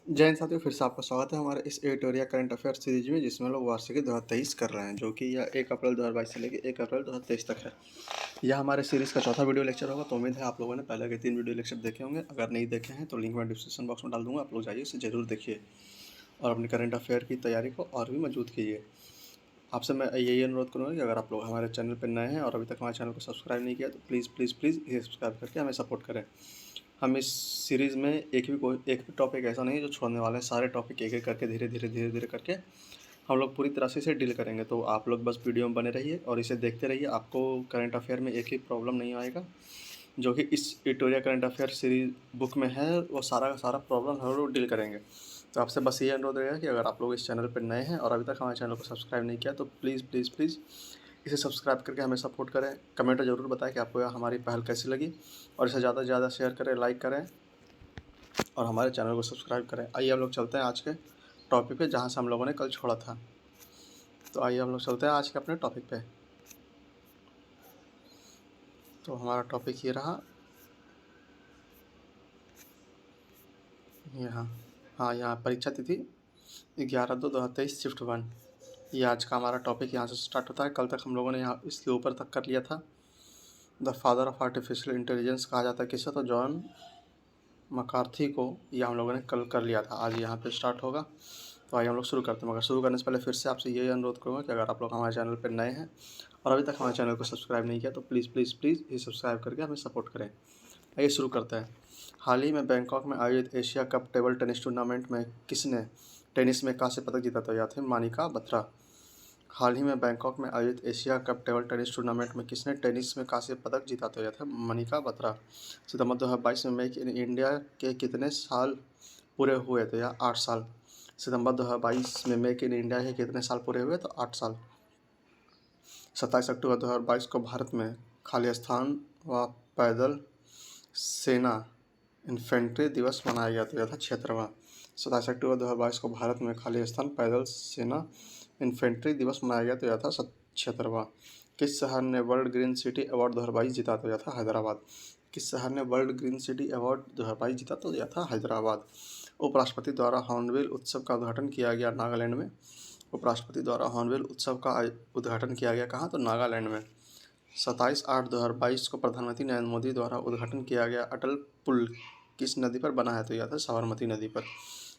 जय हिंद साथियों, फिर से आपका स्वागत है हमारे इस एडिटोरियल करंट अफेयर सीरीज में, जिसमें लोग वार्षिकी 2023 कर रहे हैं, जो कि यह 1 अप्रैल 2022 से लेकर 1 अप्रैल 2023 तक है। यह हमारे सीरीज का चौथा वीडियो लेक्चर होगा। तो उम्मीद है आप लोगों ने पहले के 3 वीडियो लेक्चर देखे होंगे। अगर नहीं देखे हैं तो लिंक मैं डिस्क्रिप्शन बॉक्स में डाल दूंगा, आप लोग जाइए उसे जरूर देखिए और अपने करंट अफेयर की तैयारी को और भी मजबूत कीजिए। आपसे मैं यही अनुरोध करूँगा कि अगर आप लोग हमारे चैनल पर नए हैं और अभी तक हमारे चैनल को सब्सक्राइब नहीं किया तो प्लीज़ प्लीज़ प्लीज़ इसे सब्सक्राइब करके हमें सपोर्ट करें। हम इस सीरीज़ में एक भी टॉपिक ऐसा नहीं है जो छोड़ने वाले हैं। सारे टॉपिक एक एक करके धीरे धीरे करके हम लोग पूरी तरह से इसे डील करेंगे। तो आप लोग बस वीडियो में बने रहिए और इसे देखते रहिए। आपको करंट अफेयर में एक ही प्रॉब्लम नहीं आएगा, जो कि इस editorial current affair series book में है, वो सारा का सारा प्रॉब्लम हम लोग डील करेंगे। तो आपसे बस ये अनुरोध रहेगा कि अगर आप लोग इस चैनल पर नए हैं और अभी तक हमारे चैनल को सब्सक्राइब नहीं किया तो प्लीज़ प्लीज़ प्लीज़ इसे सब्सक्राइब करके हमें सपोर्ट करें। कमेंट ज़रूर बताएं कि आपको हमारी पहल कैसी लगी और इसे ज़्यादा से ज़्यादा शेयर करें, लाइक करें और हमारे चैनल को सब्सक्राइब करें। आइए हम लोग चलते हैं आज के टॉपिक पे, जहाँ से हम लोगों ने कल छोड़ा था। तो आइए हम लोग चलते हैं आज के अपने टॉपिक पे। तो हमारा टॉपिक ये रहा, यहाँ यहाँ परीक्षा तिथि 11/2/2023 शिफ्ट 1। ये आज का हमारा टॉपिक यहाँ से स्टार्ट होता है। कल तक हम लोगों ने यहाँ इसके ऊपर तक कर लिया था। The father of artificial intelligence कहा जाता है किसे, तो जॉन मकार्थी को। ये हम लोगों ने कल कर लिया था। आज यहाँ पे स्टार्ट होगा। तो आइए हम लोग शुरू करते हैं। मगर शुरू करने से पहले फिर से आपसे यही अनुरोध करूँगा कि अगर आप लोग हमारे चैनल पर नए हैं और अभी तक हमारे चैनल को सब्सक्राइब नहीं किया तो प्लीज़ प्लीज़ प्लीज़ ये सब्सक्राइब करके हमें सपोर्ट करें। आइए शुरू करते हैं। हाल ही में बैंकॉक में आयोजित Asia cup table tennis tournament में किसने टेनिस में कांस्य पदक जीता? तो यह थे मनिका बत्रा। हाल ही में बैंकॉक में आयोजित Asia cup table tennis tournament में किसने टेनिस में कांस्य पदक जीता? तो यह था मनिका बत्रा। सितंबर 2022 में मेक इन इंडिया के कितने साल पूरे हुए? तो यह 8 साल। सितंबर 2022 में मेक इन इंडिया के कितने साल पूरे हुए? तो 8 साल। 27 अक्टूबर 2022 को भारत में खालिस्तान व पैदल सेना इन्फेंट्री दिवस मनाया गया। तो यह था 76वां। 27 अक्टूबर 2022 को भारत में खालिस्तान पैदल सेना इन्फेंट्री दिवस मनाया गया। तो यह था 76वां। किस शहर ने वर्ल्ड ग्रीन सिटी अवार्ड 2022 जीता? तो यह था हैदराबाद। किस शहर ने वर्ल्ड ग्रीन सिटी अवार्ड 2022 जीता? तो यह था हैदराबाद। उपराष्ट्रपति द्वारा हॉर्नबिल उत्सव का उद्घाटन किया गया नागालैंड में। उपराष्ट्रपति द्वारा हॉर्नबिल उत्सव का उद्घाटन किया गया कहाँ? तो नागालैंड में। 27/8/2022 को प्रधानमंत्री नरेंद्र मोदी द्वारा उद्घाटन किया गया अटल पुल किस नदी पर बना है? तो यह था साबरमती नदी पर।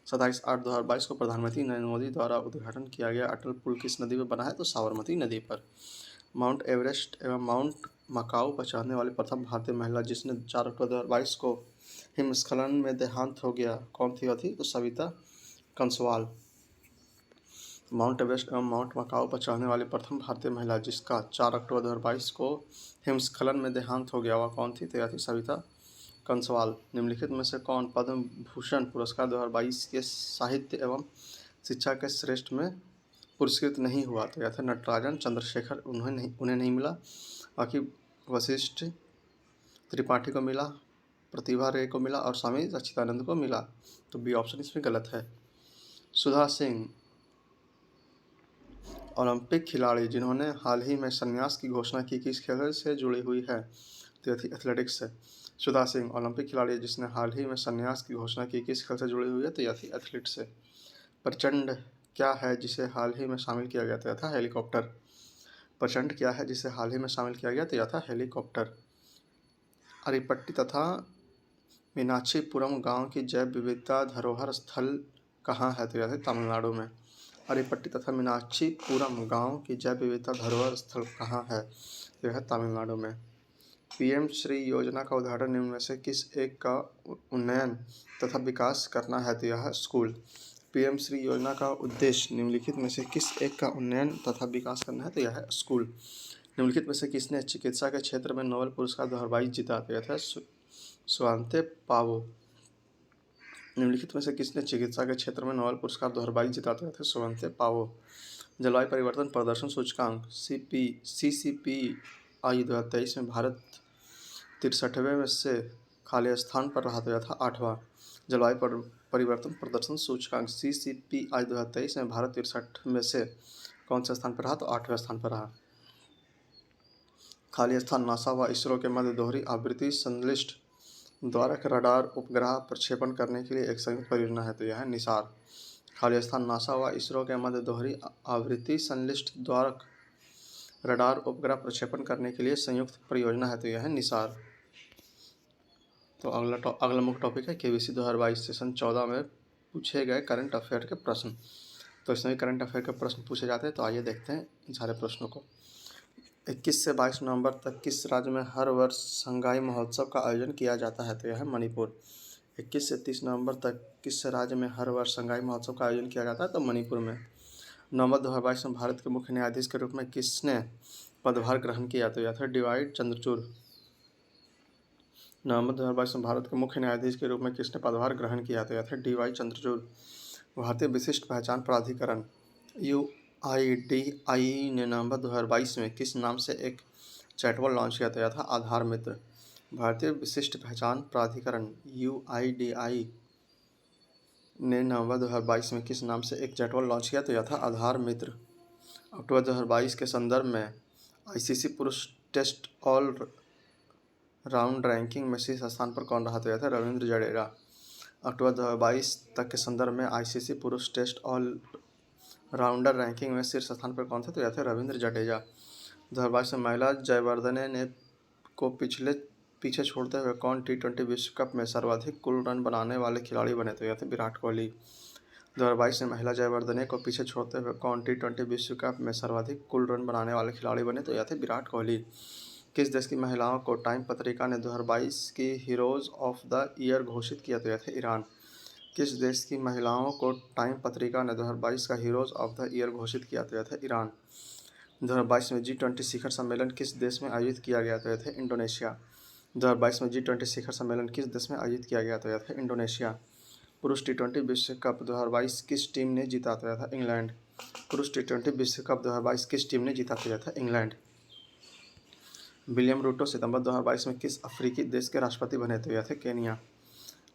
27/8/2022 को प्रधानमंत्री नरेंद्र मोदी द्वारा उद्घाटन किया गया अटल पुल किस नदी पर बना है? तो साबरमती नदी पर। माउंट एवरेस्ट एवं माउंट मकाऊ पर चढ़ने वाली प्रथम भारतीय महिला जिसने 4 अक्टूबर 2022 को हिमस्खलन में देहांत हो गया, कौन थी? वह थी तो सविता कंसवाल। माउंट एवरेस्ट एवं माउंट मकाऊ पर चढ़ने वाली प्रथम भारतीय महिला जिसका 4 अक्टूबर 2022 को हिमस्खलन में देहांत हो गया, वह कौन थी? तो यह थी सविता कंसवाल। निम्नलिखित में से कौन पद्म भूषण पुरस्कार 2022 के साहित्य एवं शिक्षा के श्रेष्ठ में पुरस्कृत नहीं हुआ? तो यह था नटराजन चंद्रशेखर, उन्हें नहीं मिला। बाकी वशिष्ठ त्रिपाठी को मिला, प्रतिभा रे को मिला और स्वामी सच्चिदानंद को मिला। तो बी ऑप्शन इसमें गलत है। सुधा सिंह ओलंपिक खिलाड़ी जिन्होंने हाल ही में संन्यास की घोषणा की, किस खेल से जुड़ी हुई है? तो यह थी एथलेटिक्स से। सुधा सिंह ओलंपिक खिलाड़ी जिसने हाल ही में संन्यास की घोषणा की, किस खेल से जुड़ी हुई है? तो यह थी एथलीट से। प्रचंड क्या है जिसे हाल ही में शामिल किया गया? तो यह था हेलीकॉप्टर। प्रचंड क्या है जिसे हाल ही में शामिल किया गया? तो यह था हेलीकॉप्टर। अरिपट्टी तथा मीनाक्षीपुरम गांव की जैव विविधता धरोहर स्थल कहाँ है? तो यह है तमिलनाडु में। अरिपट्टी तथा मीनाक्षीपुरम गांव की जैव विविधता धरोहर स्थल कहाँ है? तो यह है तमिलनाडु में। पीएम श्री योजना का उद्घाटन निम्न में से किस एक का उन्नयन तथा विकास करना है? तो यह है स्कूल। पीएम श्री योजना का उद्देश्य निम्नलिखित में से किस एक का उन्नयन तथा विकास करना है? तो यह है स्कूल। निम्नलिखित में से किसने चिकित्सा के क्षेत्र में नोबेल पुरस्कार 2022 जीता? तो यह था स्वांते पावो। निम्नलिखित में से किसने चिकित्सा के क्षेत्र में नोबेल पुरस्कार 2022 जीता? तो यह थे स्वांते पावो। जलवायु परिवर्तन प्रदर्शन सूचकांक CCPI 2023 में भारत 63वें में से खाली स्थान पर रहा। तो यह था 8वां। जलवायु परिवर्तन प्रदर्शन सूचकांक CCPI 2023 में भारत 63 में से कौन से स्थान पर रहा? तो 8वें स्थान पर रहा। खाली स्थान नासा व इसरो के मध्य दोहरी आवृत्ति संश्लिष्ट द्वारा रडार उपग्रह प्रक्षेपण करने के लिए एक संयुक्त परियोजना है, तो यह है निसार। खाली स्थान नासा व इसरो के मध्य दोहरी आवृत्ति संश्लिष्ट द्वारा रडार उपग्रह प्रक्षेपण करने के लिए संयुक्त परियोजना है, तो यह है निसार। तो अगला मुख्य टॉपिक है केबीसी 2022 सेशन 14 में पूछे गए करंट अफेयर के प्रश्न। तो इसमें करंट अफेयर के प्रश्न पूछे जाते हैं, तो आइए देखते हैं इन सारे प्रश्नों को। 21 से 22 नवंबर तक किस राज्य में हर वर्ष संगाई महोत्सव का आयोजन किया जाता है, तो यह है मणिपुर। 21 से 30 नवंबर तक किस राज्य में हर वर्ष संगाई महोत्सव का आयोजन किया जाता है, तो मणिपुर में। नवंबर 2022 में भारत के मुख्य न्यायाधीश के रूप में किसने पदभार ग्रहण किया, तो यह था डीवाई चंद्रचूड़। नवंबर 2022 में भारत के मुख्य न्यायाधीश के रूप में किसने पदभार ग्रहण किया, तो यह था डीवाई चंद्रचूड़। भारतीय विशिष्ट पहचान प्राधिकरण UIDAI ने नवंबर 2022 में किस नाम से एक चैटबॉट लॉन्च किया, तो यह था आधार मित्र। भारतीय विशिष्ट पहचान प्राधिकरण UIDAI ने नवंबर 2022 में किस नाम से एक चैटबॉट लॉन्च किया, तो यह था आधार मित्र। अक्टूबर 2022 के संदर्भ में ICC पुरुष टेस्ट ऑल राउंड रैंकिंग में शीर्ष स्थान पर कौन रहा, तो यह था रविंद्र जडेजा। अक्टूबर 2022 तक के संदर्भ में ICC पुरुष टेस्ट ऑल राउंडर रैंकिंग में शीर्ष स्थान पर कौन थे, तो यह थे रविंद्र जडेजा। 2022 में महिला जयवर्धने को पीछे छोड़ते हुए कौन T20 विश्व कप में सर्वाधिक कुल रन बनाने वाले खिलाड़ी बने, तो यह थे विराट कोहली। 2022 में महिला जयवर्धने को पीछे छोड़ते हुए कौन T20 विश्व कप में सर्वाधिक कुल रन बनाने वाले खिलाड़ी बने, तो यह थे विराट कोहली। किस देश की महिलाओं को टाइम पत्रिका ने 2022 की हीरोज़ ऑफ द ईयर घोषित किया, तो यह थे ईरान। किस देश की महिलाओं को टाइम पत्रिका ने 2022 का हीरोज़ ऑफ द ईयर घोषित किया, तो यह था ईरान। 2022 में G20 शिखर सम्मेलन किस देश में आयोजित किया गया, तो यह था इंडोनेशिया। 2022 में G20 शिखर सम्मेलन किस देश में आयोजित किया गया, तो यह था इंडोनेशिया। पुरुष T20 विश्व कप 2022 किस टीम ने जीता, तो यह था इंग्लैंड। पुरुष T20 विश्व कप 2022 किस टीम ने जीता, तो यह था इंग्लैंड। विलियम रूटो सितंबर 2022 में किस अफ्रीकी देश के राष्ट्रपति बने, तो यह थे केनिया।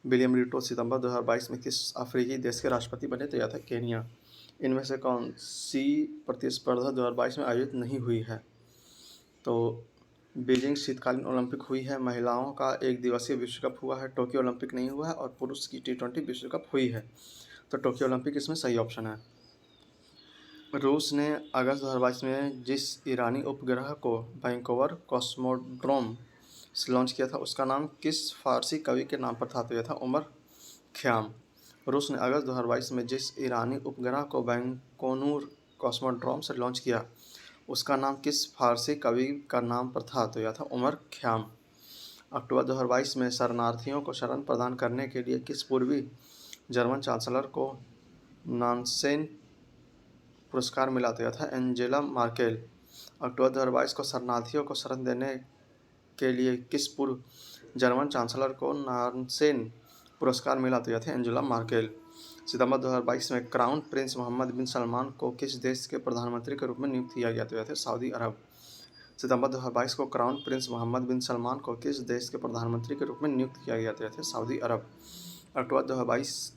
विलियम रूटो सितंबर 2022 में किस अफ्रीकी देश के राष्ट्रपति बने, तो यह था केनिया। इनमें से कौन सी प्रतिस्पर्धा 2022 में आयोजित नहीं हुई है, तो बीजिंग शीतकालीन ओलंपिक हुई है, महिलाओं का एक दिवसीय विश्व कप हुआ है, टोक्यो ओलंपिक नहीं हुआ है, और पुरुष की T20 विश्व कप हुई है, तो टोक्यो ओलंपिक इसमें सही ऑप्शन है। रूस ने अगस्त 2022 में जिस ईरानी उपग्रह को वैंकूवर कॉस्मोड्रोम से लॉन्च किया था उसका नाम किस फारसी कवि के नाम पर था, तो यह था उमर ख़याम। रूस ने अगस्त 2022 में जिस ईरानी उपग्रह को बैकोनूर कॉस्मोड्रोम से लॉन्च किया उसका नाम किस फारसी कवि का नाम पर था, तो यह था उमर ख़याम। अक्टूबर 2022 में शरणार्थियों को शरण प्रदान करने के लिए किस पूर्वी जर्मन चांसलर को नानसेन पुरस्कार मिला, तो यह था एंजेला मार्केल। अक्टूबर 2022 को शरणार्थियों को शरण देने के लिए किस पूर्व जर्मन चांसलर को नानसेन पुरस्कार मिला, तो यह थे एंजेला मार्केल। सितंबर 2022 में क्राउन प्रिंस मोहम्मद बिन सलमान को किस देश के प्रधानमंत्री के रूप में नियुक्त किया गया, तो यह थे सऊदी अरब। सितंबर 2022 को क्राउन प्रिंस मोहम्मद बिन सलमान को किस देश के प्रधानमंत्री के रूप में नियुक्त किया गया, तो यह थे सऊदी अरब। अक्टूबर 2022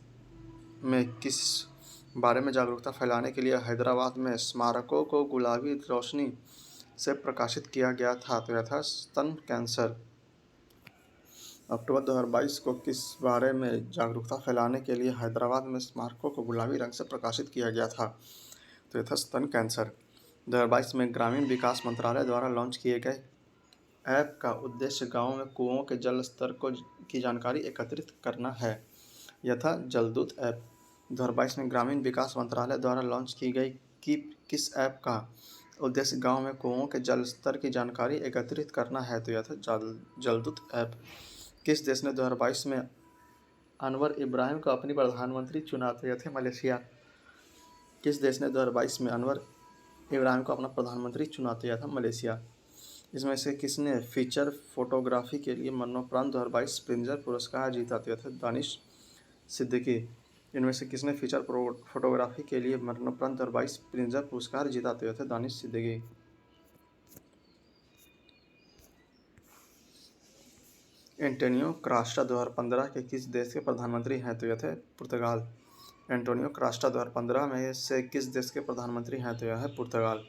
में किस बारे में जागरूकता फैलाने के लिए हैदराबाद में स्मारकों को गुलाबी रोशनी से प्रकाशित किया गया था, तो यह था स्तन कैंसर। अक्टूबर 2022 को किस बारे में जागरूकता फैलाने के लिए हैदराबाद में स्मारकों को गुलाबी रंग से प्रकाशित किया गया था, तो यह था स्तन कैंसर। 2022 में ग्रामीण विकास मंत्रालय द्वारा लॉन्च किए गए ऐप का उद्देश्य गाँव में कुओं के जल स्तर की जानकारी एकत्रित करना है, यह था जलदूत ऐप। 2022 में ग्रामीण विकास मंत्रालय द्वारा लॉन्च की गई किस ऐप का उद्देश्य गांव में कुओं के जल स्तर की जानकारी एकत्रित करना है, तो यह था जलदूत ऐप। किस देश ने 2022 में अनवर इब्राहिम को अपनी प्रधानमंत्री चुना, तो यह थे मलेशिया। किस देश ने 2022 में अनवर इब्राहिम को अपना प्रधानमंत्री चुना, तो यह था मलेशिया। इसमें से किसने फीचर फोटोग्राफी के लिए मरणोपरांत 2022 प्रिंजर पुरस्कार जीता, तो यह था दानिश सिद्दीकी। इनमें से किसने फीचर फोटोग्राफी के लिए मरणोपरांत 2022 प्रिंजर पुरस्कार जीता, तो यह थे दानिश सिद्दीकी। एंटोनियो क्रास्टा 2015 के किस देश के प्रधानमंत्री हैं, तो यह थे पुर्तगाल। एंटोनियो क्रास्टा 2015 में से किस देश के प्रधानमंत्री हैं, तो यह है पुर्तगाल।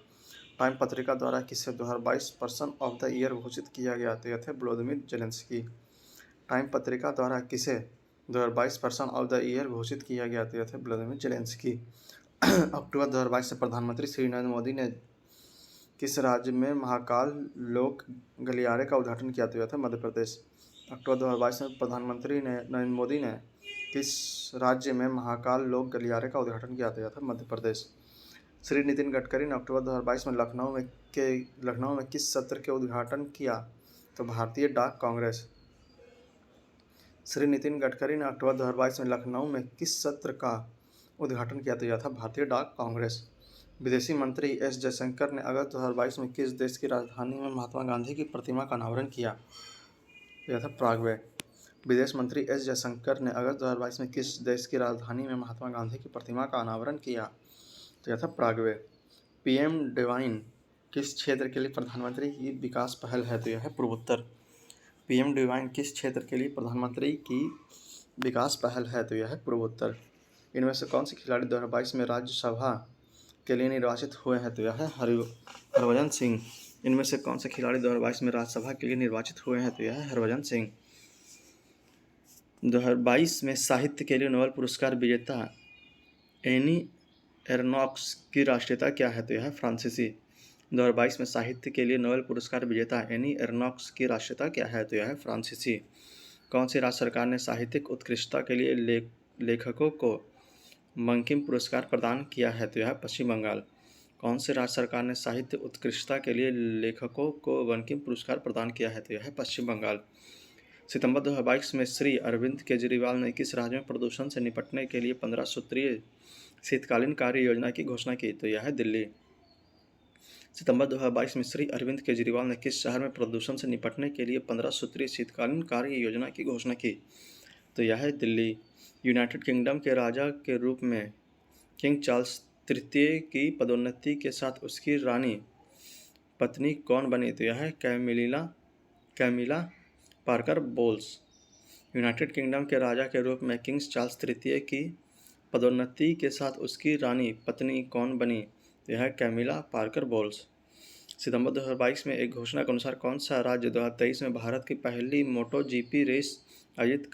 टाइम पत्रिका द्वारा किसे 2022 पर्सन ऑफ द ईयर घोषित किया गया, तो यह थे व्लादिमीर जेलेंस्की। टाइम पत्रिका द्वारा किसे 2022 पर्सन ऑफ द ईयर घोषित किया गया? तो यह थे व्लादिमीर जेलेंस्की। अक्टूबर 2022 में प्रधानमंत्री श्री नरेंद्र मोदी ने किस राज्य में महाकाल लोक गलियारे का उद्घाटन किया? तो यह था मध्य प्रदेश। अक्टूबर 2022 में प्रधानमंत्री नरेंद्र मोदी ने किस राज्य में महाकाल लोक गलियारे का उद्घाटन किया? तो यह था मध्य प्रदेश। श्री नितिन गडकरी ने अक्टूबर 2022 में लखनऊ में किस सत्र के उद्घाटन किया? तो भारतीय डाक कांग्रेस। श्री नितिन गडकरी ने अक्टूबर 2022 में लखनऊ में किस सत्र का उद्घाटन किया? तो यह था भारतीय डाक कांग्रेस। विदेशी मंत्री एस जयशंकर ने अगस्त 2022 में किस देश की राजधानी में महात्मा गांधी की प्रतिमा का अनावरण किया? यह था प्रागवे। विदेश मंत्री एस जयशंकर ने अगस्त 2022 में किस देश की राजधानी में महात्मा गांधी की प्रतिमा का अनावरण किया? तो यह था प्रागवे। पीएम डिवाइन किस क्षेत्र के लिए प्रधानमंत्री की विकास पहल है? तो यह है पूर्वोत्तर। पीएम डिवाइन किस क्षेत्र के लिए प्रधानमंत्री की विकास पहल है? तो यह है पूर्वोत्तर। इनमें से कौन से खिलाड़ी 2022 में राज्यसभा के लिए निर्वाचित हुए हैं? तो यह है हरभजन सिंह। इनमें से कौन से खिलाड़ी 2022 में राज्यसभा के लिए निर्वाचित हुए हैं? तो यह है हरभजन सिंह। 2022 में साहित्य के लिए नोबेल पुरस्कार विजेता एनी एरनॉक्स की राष्ट्रीयता क्या है? तो यह है फ्रांसीसी। 2022 में साहित्य के लिए नोबेल पुरस्कार विजेता एनी एरनॉक्स की राष्ट्रीयता क्या है? तो यह है फ्रांसीसी। कौन सी राज्य सरकार ने साहित्यिक उत्कृष्टता के लिए लेखकों को बंकिम पुरस्कार प्रदान किया है? तो यह है पश्चिम बंगाल। कौन से राज्य सरकार ने साहित्य उत्कृष्टता के लिए लेखकों को बंकिम पुरस्कार प्रदान किया है? तो यह है पश्चिम बंगाल। सितंबर 2022 में श्री अरविंद केजरीवाल ने किस राज्य में प्रदूषण से निपटने के लिए 15 सूत्रीय शीतकालीन कार्य योजना की घोषणा की? तो यह है दिल्ली। सितंबर 2022 में श्री अरविंद केजरीवाल ने किस शहर में प्रदूषण से निपटने के लिए 15 सूत्रीय शीतकालीन कार्य योजना की घोषणा की? तो यह है दिल्ली। यूनाइटेड किंगडम के राजा के रूप में किंग चार्ल्स तृतीय की पदोन्नति के साथ उसकी रानी पत्नी कौन बनी? तो यह है Camilla Parker Bowles. United Kingdom के राजा के रूप में किंग चार्ल्स तृतीय की पदोन्नति के साथ उसकी रानी पत्नी कौन बनी? तो यह है कैमिला पार्कर बोल्स। सितंबर 2022 में एक घोषणा के अनुसार कौन सा राज्य 2023 में भारत की पहली मोटो जीपी रेस आयोजित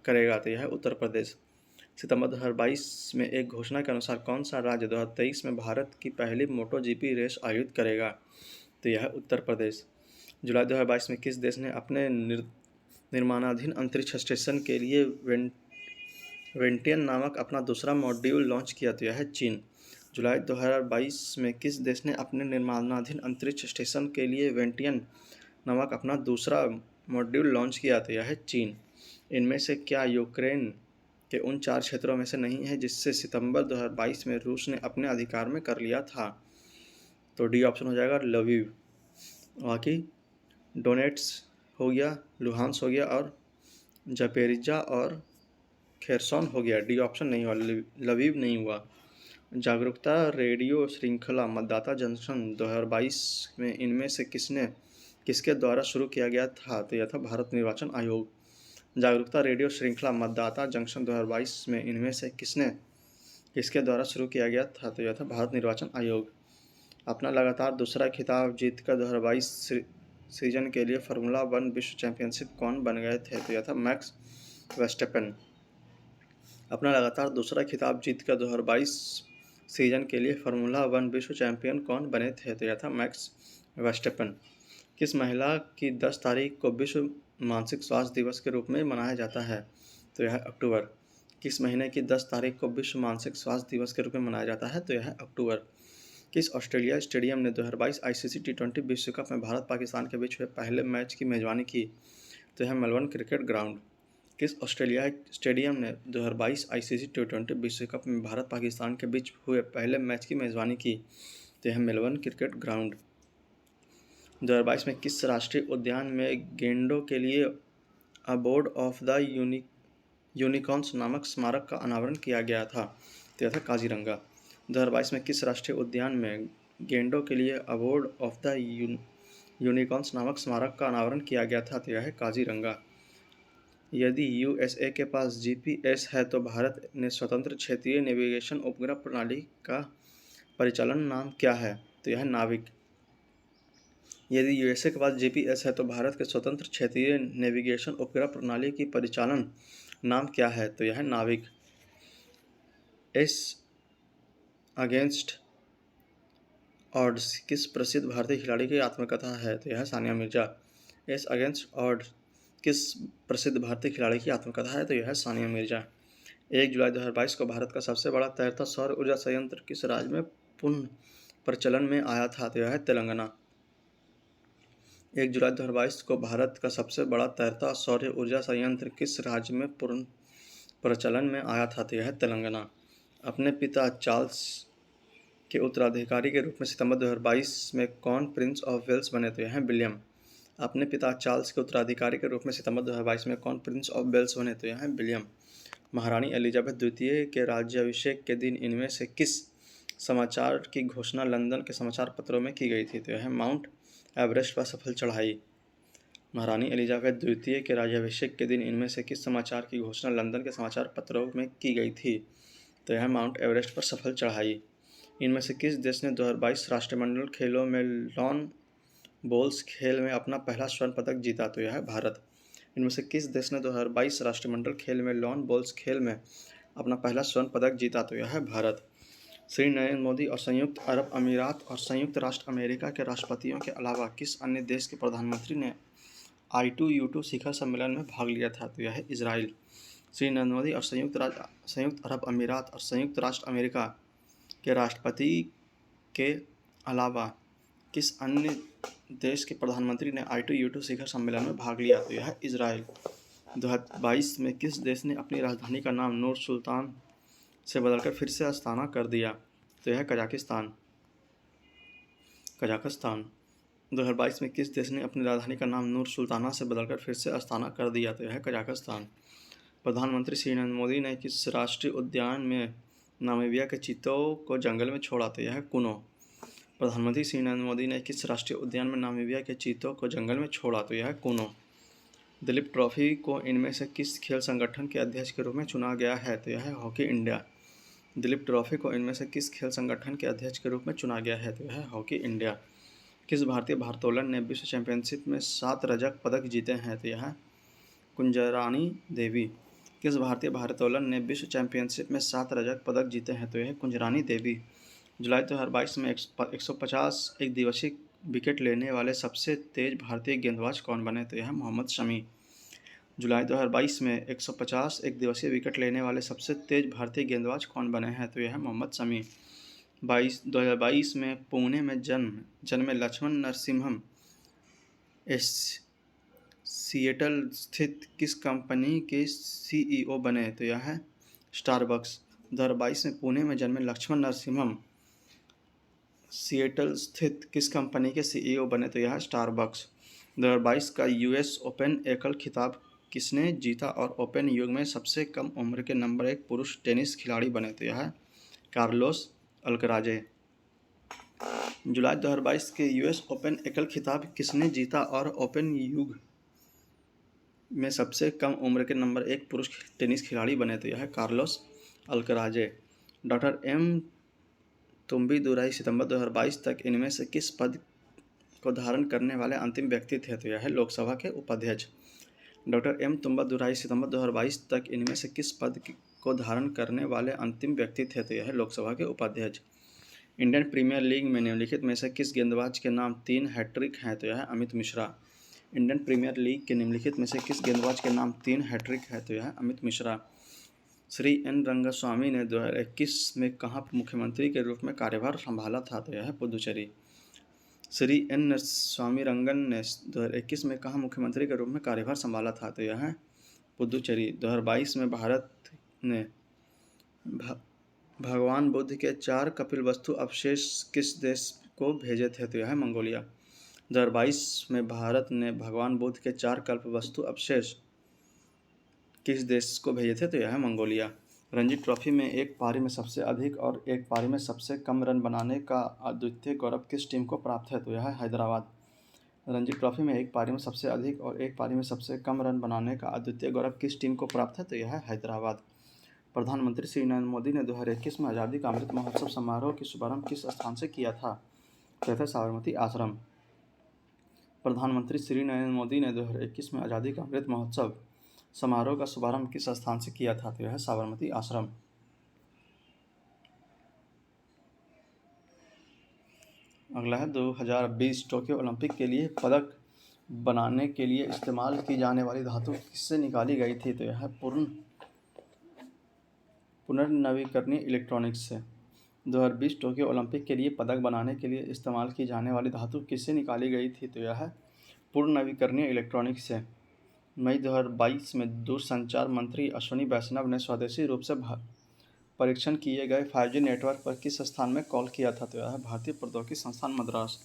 करेगा? तो यह है उत्तर प्रदेश। सितंबर 2022 में एक घोषणा के अनुसार कौन सा राज्य 2023 में भारत की पहली मोटो जीपी रेस आयोजित करेगा? तो यह है उत्तर प्रदेश। जुलाई 2022 में किस देश ने अपने निर्माणाधीन अंतरिक्ष स्टेशन के लिए वेंटियन नामक अपना दूसरा मॉड्यूल लॉन्च किया? तो यह है चीन। जुलाई 2022 में किस देश ने अपने निर्माणाधीन अंतरिक्ष स्टेशन के लिए वेंटियन नामक अपना दूसरा मॉड्यूल लॉन्च किया? तो यह है चीन। इनमें से क्या यूक्रेन के उन 4 क्षेत्रों में से नहीं है जिससे सितंबर 2022 में रूस ने अपने अधिकार में कर लिया था? तो डी ऑप्शन हो जाएगा लवीव। बाकी डोनेट्स हो गया, लुहांस हो गया और जपेरिजा और खेरसॉन हो गया। डी ऑप्शन नहीं हुआ, लवीव नहीं हुआ। जागरूकता रेडियो श्रृंखला मतदाता जंक्शन 2022 में इनमें से किसके द्वारा शुरू किया गया था? तो यह था भारत निर्वाचन आयोग। जागरूकता रेडियो श्रृंखला मतदाता जंक्शन 2022 में इनमें से किसके द्वारा शुरू किया गया था? तो यह था भारत निर्वाचन आयोग। अपना लगातार दूसरा खिताब जीतकर 2022 सीजन के लिए फार्मूला 1 विश्व चैंपियनशिप कौन बन गए थे? तो यह था मैक्स वर्स्टेपेन। अपना लगातार दूसरा खिताब जीतकर 2022 सीजन के लिए फार्मूला 1 विश्व चैंपियन कौन बने थे? तो यह था मैक्स वर्स्टेपेन। किस महिला की 10 तारीख को विश्व मानसिक स्वास्थ्य दिवस के रूप में मनाया जाता है? तो यह है अक्टूबर। किस महीने की 10 तारीख को विश्व मानसिक स्वास्थ्य दिवस के रूप में मनाया जाता है? तो यह है अक्टूबर। किस ऑस्ट्रेलिया स्टेडियम ने 2022 आईसीसी T20 विश्व कप में भारत पाकिस्तान के बीच हुए पहले मैच की मेजबानी की? तो यह मेलबर्न क्रिकेट ग्राउंड। किस ऑस्ट्रेलिया स्टेडियम ने 2022 आईसीसी T20 विश्व कप में भारत पाकिस्तान के बीच हुए पहले मैच की मेजबानी की? तो यह मेलबर्न क्रिकेट ग्राउंड। 2022 में किस राष्ट्रीय उद्यान में गेंडों के लिए अबोर्ड ऑफ द यूनिकॉर्न्स नामक स्मारक का अनावरण किया गया था? तो यह था काजीरंगा। 2022 में किस राष्ट्रीय उद्यान में गेंडों के लिए अबोर्ड ऑफ द यूनिकॉर्न्स नामक स्मारक का अनावरण किया गया था? तो यह है काजीरंगा। यदि यूएसए के पास जीपीएस है तो भारत ने स्वतंत्र क्षेत्रीय नेविगेशन उपग्रह प्रणाली का परिचालन नाम क्या है? तो यह है नाविक। यदि यूएसए के पास जीपीएस है तो भारत के स्वतंत्र क्षेत्रीय नेविगेशन उपग्रह प्रणाली की परिचालन नाम क्या है? तो यह है नाविक। एस अगेंस्ट ऑड्स किस प्रसिद्ध भारतीय खिलाड़ी की आत्मकथा है? तो यह है Sania Mirza. S against odds किस प्रसिद्ध भारतीय खिलाड़ी की आत्मकथा है? तो यह है सानिया मिर्जा। 1 जुलाई 2022 को भारत का सबसे बड़ा तैरता सौर ऊर्जा संयंत्र किस राज्य में पुनः प्रचलन में आया था? तो यह है तेलंगाना। 1 जुलाई 2022 को भारत का सबसे बड़ा तैरता सौर ऊर्जा संयंत्र किस राज्य में पूर्ण प्रचलन में आया था? तो यह है तेलंगाना। अपने पिता चार्ल्स के उत्तराधिकारी के रूप में सितंबर 2022 में कौन प्रिंस ऑफ वेल्स बने? तो यह है विलियम। अपने पिता चार्ल्स के उत्तराधिकारी के रूप में सितंबर 2022 में कौन प्रिंस ऑफ वेल्स बने? तो यह है विलियम। महारानी एलिजाबेथ द्वितीय के राज्याभिषेक के दिन इनमें से किस समाचार की घोषणा लंदन के समाचार पत्रों में की गई थी? तो यह है माउंट एवरेस्ट पर सफल चढ़ाई। महारानी एलिजाबेथ द्वितीय के राज्याभिषेक के दिन इनमें से किस समाचार की घोषणा लंदन के समाचार पत्रों में की गई थी? तो यह माउंट एवरेस्ट पर सफल चढ़ाई। इनमें से किस देश ने 2022 राष्ट्रमंडल खेलों में लॉन बॉल्स खेल में अपना पहला स्वर्ण पदक जीता? तो यह है भारत। इनमें से किस देश ने 2022 राष्ट्रमंडल खेल में लॉन बॉल्स खेल में अपना पहला स्वर्ण पदक जीता? तो यह है भारत। श्री नरेंद्र मोदी और संयुक्त अरब अमीरात और संयुक्त राष्ट्र अमेरिका के राष्ट्रपतियों के अलावा किस अन्य देश के प्रधानमंत्री ने I2U2 शिखर सम्मेलन में भाग लिया था? तो यह है इजराइल। श्री नरेंद्र मोदी और संयुक्त अरब अमीरात और संयुक्त राष्ट्र अमेरिका के राष्ट्रपति के अलावा किस अन्य देश के प्रधानमंत्री ने I2U2 शिखर सम्मेलन में भाग लिया? तो यह है इजराइल। 2022 में किस देश ने अपनी राजधानी का नाम नूर सुल्तान से बदलकर फिर से अस्ताना कर दिया? तो यह है कजाकिस्तान। 2022 में किस देश ने अपनी राजधानी का नाम नूर सुल्ताना से बदलकर फिर से अस्ताना कर दिया? तो यह है कजाकिस्तान। प्रधानमंत्री श्री नरेंद्र मोदी ने किस राष्ट्रीय उद्यान में नामीबिया के चीतों को जंगल में छोड़ा? तो यह है कुनो। प्रधानमंत्री श्री नरेंद्र मोदी ने किस राष्ट्रीय उद्यान में नामीबिया के चीतों को जंगल में छोड़ा? तो यह है कुनो। दिलीप ट्रॉफी को इनमें से किस खेल संगठन के अध्यक्ष के रूप में चुना गया है? तो यह है हॉकी इंडिया। दिलीप ट्रॉफी को इनमें से किस खेल संगठन के अध्यक्ष के रूप में चुना गया है? तो यह है हॉकी इंडिया। किस भारतीय भारोत्तोलन ने विश्व चैंपियनशिप में 7 रजत पदक जीते हैं? तो यह है कुंजरानी देवी। किस भारतीय भारोत्तोलन ने विश्व चैंपियनशिप में 7 रजत पदक जीते हैं? तो यह है कुंजरानी देवी। जुलाई 2022 में 150 एक दिवसीय विकेट लेने वाले सबसे तेज भारतीय गेंदबाज कौन बने? तो यह है मोहम्मद शमी। जुलाई 2022 में 150 एक दिवसीय विकेट लेने वाले सबसे तेज भारतीय गेंदबाज कौन बने हैं? तो यह है मोहम्मद शमी। 2022 में पुणे में जन्मे लक्ष्मण नरसिम्हम सिएटल स्थित किस कंपनी के सीईओ बने? तो यह है स्टारबक्स। 2022 में पुणे में जन्मे लक्ष्मण नरसिम्हम सिएटल स्थित किस कंपनी के सीईओ बने? तो यह है स्टारबक्स। 2022 का यूएस ओपन एकल खिताब किसने जीता और ओपन युग में सबसे कम उम्र के नंबर 1 पुरुष टेनिस खिलाड़ी बने? तो यह है कार्लोस अल्कराजे। जुलाई 2022 के यूएस ओपन एकल खिताब किसने जीता और ओपन युग में सबसे कम उम्र के नंबर 1 पुरुष टेनिस खिलाड़ी बने? तो यह है कार्लोस अल्कराजे। डॉक्टर एम तुम्बीदुराई सितंबर 2022 तक इनमें से किस पद को धारण करने वाले अंतिम व्यक्ति थे? तो यह है लोकसभा के उपाध्यक्ष। डॉक्टर एम तुम्बीदुराई सितंबर 2022 तक इनमें से किस पद को धारण करने वाले अंतिम व्यक्ति थे? तो यह है लोकसभा के उपाध्यक्ष। इंडियन प्रीमियर लीग में निम्नलिखित में से किस गेंदबाज के नाम 3 हैट्रिक हैं? तो यह है Amit Mishra. Indian Premier League के निम्नलिखित में से किस गेंदबाज के नाम 3 हैट्रिक है? तो यह है अमित मिश्रा। श्री एन रंगस्वामी ने 2021 में कहाँ मुख्यमंत्री के रूप में कार्यभार संभाला था? तो यह है पुदुचेरी। श्री एन स्वामी रंगन ने 2021 में कहाँ मुख्यमंत्री के रूप में कार्यभार संभाला था? तो यह है पुदुचेरी। 2022 में भारत ने भगवान बुद्ध के 4 कपिलवस्तु अवशेष किस देश को भेजे थे? तो यह है मंगोलिया। 2022 में भारत ने भगवान बुद्ध के 4 कल्पवस्तु अवशेष किस देश को भेजे थे? तो यह है मंगोलिया। रणजी ट्रॉफी में एक पारी में सबसे अधिक और एक पारी में सबसे कम रन बनाने का अद्वितीय गौरव किस टीम को प्राप्त है? तो यह है हैदराबाद। रणजी ट्रॉफी में एक पारी में सबसे अधिक और एक पारी में सबसे कम रन बनाने का अद्वितीय गौरव किस टीम को प्राप्त है? तो यह है हैदराबाद। प्रधानमंत्री श्री नरेंद्र मोदी ने 2021 में आज़ादी का अमृत महोत्सव समारोह की शुभारंभ किस स्थान से किया था? तो यह था साबरमती आश्रम। प्रधानमंत्री श्री नरेंद्र मोदी ने 2021 में आज़ादी का अमृत महोत्सव समारोह का शुभारंभ किस स्थान से किया था? तो यह है साबरमती आश्रम। अगला है 2020 टोक्यो ओलंपिक के लिए पदक बनाने के लिए इस्तेमाल की जाने वाली धातु किससे निकाली गई थी? तो यह है पुनर्नवीकरणीय इलेक्ट्रॉनिक्स से। 2020 टोक्यो ओलंपिक के लिए पदक बनाने के लिए इस्तेमाल की जाने वाली धातु किससे निकाली गई थी? तो यह है पुनर्नवीकरणीय इलेक्ट्रॉनिक्स से। मई 2022 में दूरसंचार मंत्री अश्विनी वैष्णव ने स्वदेशी रूप से परीक्षण किए गए 5G नेटवर्क पर किस स्थान में कॉल किया था? तो यह है भारतीय प्रौद्योगिकी संस्थान मद्रास।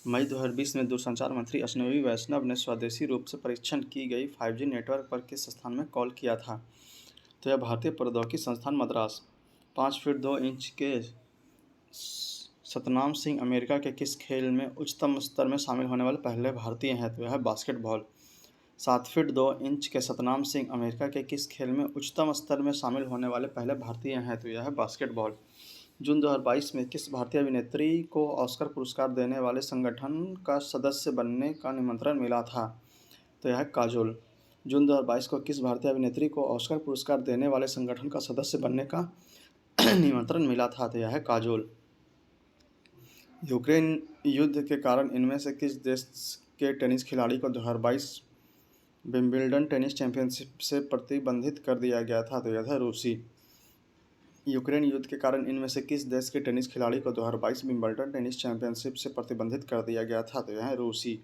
मई 2020 में दूरसंचार मंत्री अश्विनी वैष्णव ने स्वदेशी रूप से परीक्षण की गई 5G नेटवर्क पर किस स्थान में कॉल किया था? तो यह भारतीय प्रौद्योगिकी संस्थान मद्रास। 5 फीट 2 इंच के सतनाम सिंह अमेरिका के किस खेल में उच्चतम स्तर में शामिल होने वाले पहले भारतीय हैं? तो यह है बास्केटबॉल। 7 फीट 2 इंच के सतनाम सिंह अमेरिका के किस खेल में उच्चतम स्तर में शामिल होने वाले पहले भारतीय हैं? तो यह है बास्केटबॉल। जून 2022 में किस भारतीय अभिनेत्री को ऑस्कर पुरस्कार देने वाले संगठन का सदस्य बनने का निमंत्रण मिला था? तो यह है काजोल। जून 2022 को किस भारतीय अभिनेत्री को ऑस्कर पुरस्कार देने वाले संगठन का सदस्य बनने का निमंत्रण मिला था? तो यह है काजोल। यूक्रेन युद्ध के कारण इनमें से किस देश के टेनिस खिलाड़ी को 2022 विंबलडन टेनिस चैंपियनशिप से प्रतिबंधित कर दिया गया था? तो यह था रूसी। यूक्रेन युद्ध के कारण इनमें से किस देश के टेनिस खिलाड़ी को 2022 विंबलडन टेनिस चैंपियनशिप से प्रतिबंधित कर दिया गया था? तो यह है रूसी।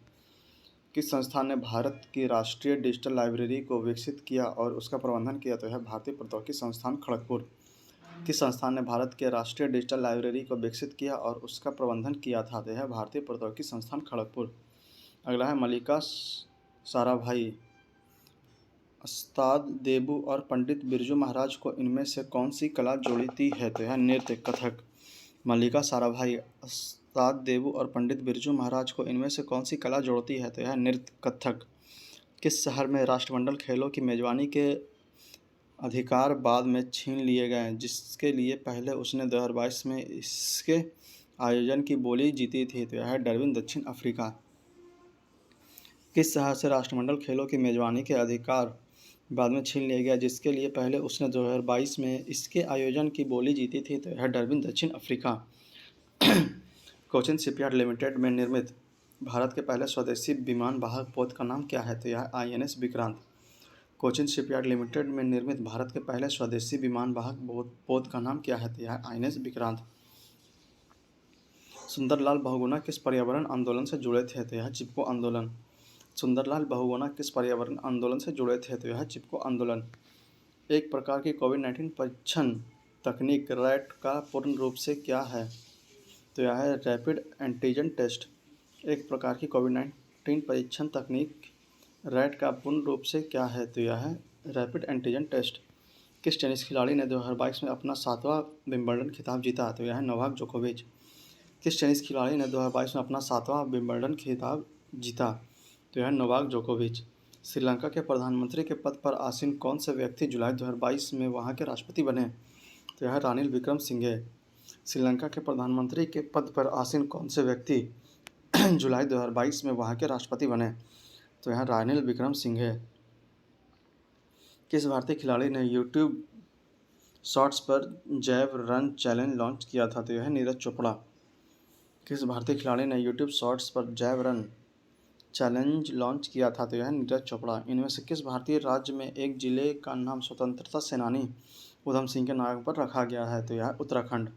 किस संस्थान ने भारत की राष्ट्रीय डिजिटल लाइब्रेरी को विकसित किया और उसका प्रबंधन किया? तो यह भारतीय प्रौद्योगिकी संस्थान खड़गपुर। किस संस्थान ने भारत के राष्ट्रीय डिजिटल लाइब्रेरी को विकसित किया और उसका प्रबंधन किया था? तो यह भारतीय प्रौद्योगिकी संस्थान खड़गपुर। अगला है मल्लिका साराभाई, उस्ताद देबू और पंडित बिरजू महाराज को इनमें से कौन सी कला जोड़ती है? तो यह नृत्य कथक। मल्लिका साराभाई, उस्ताद देबू और पंडित बिरजू महाराज को इनमें से कौन सी कला जोड़ती है? तो यह नृत्य कथक। किस शहर में राष्ट्रमंडल खेलों की मेजबानी के अधिकार बाद में छीन लिए गए, जिसके लिए पहले उसने 2022 में इसके आयोजन की बोली जीती थी? तो यह है डरबिन, दक्षिण अफ्रीका। किस शहर से राष्ट्रमंडल खेलों की मेजबानी के अधिकार बाद में छीन लिया गया, जिसके लिए पहले उसने 2022 में इसके आयोजन की बोली जीती थी? तो यह डरबिन, दक्षिण अफ्रीका। कोचिन शिपयार्ड लिमिटेड में निर्मित भारत के पहले स्वदेशी विमान वाहक पोत का नाम क्या है? तो यह INS Vikrant. Cochin shipyard limited में निर्मित भारत के पहले स्वदेशी विमान वाहक पोत का नाम क्या है? तो यह INS विक्रांत। सुंदरलाल बहुगुणा किस पर्यावरण आंदोलन से जुड़े थे? तो यह चिपको आंदोलन। सुंदरलाल बहुगुणा किस पर्यावरण आंदोलन से जुड़े थे? तो यह चिपको आंदोलन। एक प्रकार की कोविड-19 परीक्षण तकनीक रैट का पूर्ण रूप से क्या है? तो यह है रैपिड एंटीजन टेस्ट। एक प्रकार की कोविड-19 परीक्षण तकनीक रैट का पूर्ण रूप से क्या है? तो यह है रैपिड एंटीजन टेस्ट। किस टेनिस खिलाड़ी ने 2022 में अपना 7वां विंबलडन खिताब जीता? तो यह है नोवाक जोकोविच। किस टेनिस खिलाड़ी ने 2022 में अपना 7वां विंबलडन खिताब जीता? तो यह है नोवाक जोकोविच। श्रीलंका के प्रधानमंत्री के पद पर आसीन कौन से व्यक्ति जुलाई 2022 में वहां के राष्ट्रपति बने? तो यह है रानिल विक्रमसिंघे। श्रीलंका के प्रधानमंत्री के पद पर आसीन कौन से व्यक्ति जुलाई 2022 में वहां के राष्ट्रपति बने? तो यह रानिल विक्रमसिंघे। किस भारतीय खिलाड़ी ने यूट्यूब शॉर्ट्स पर जैव रन चैलेंज लॉन्च किया था? तो यह है नीरज चोपड़ा। किस भारतीय खिलाड़ी ने यूट्यूब शॉर्ट्स पर जैव रन चैलेंज लॉन्च किया था? तो यह है नीरज चोपड़ा। इनमें से किस भारतीय राज्य में एक जिले का नाम स्वतंत्रता सेनानी उधम सिंह के नाम पर रखा गया है? तो यह है उत्तराखंड।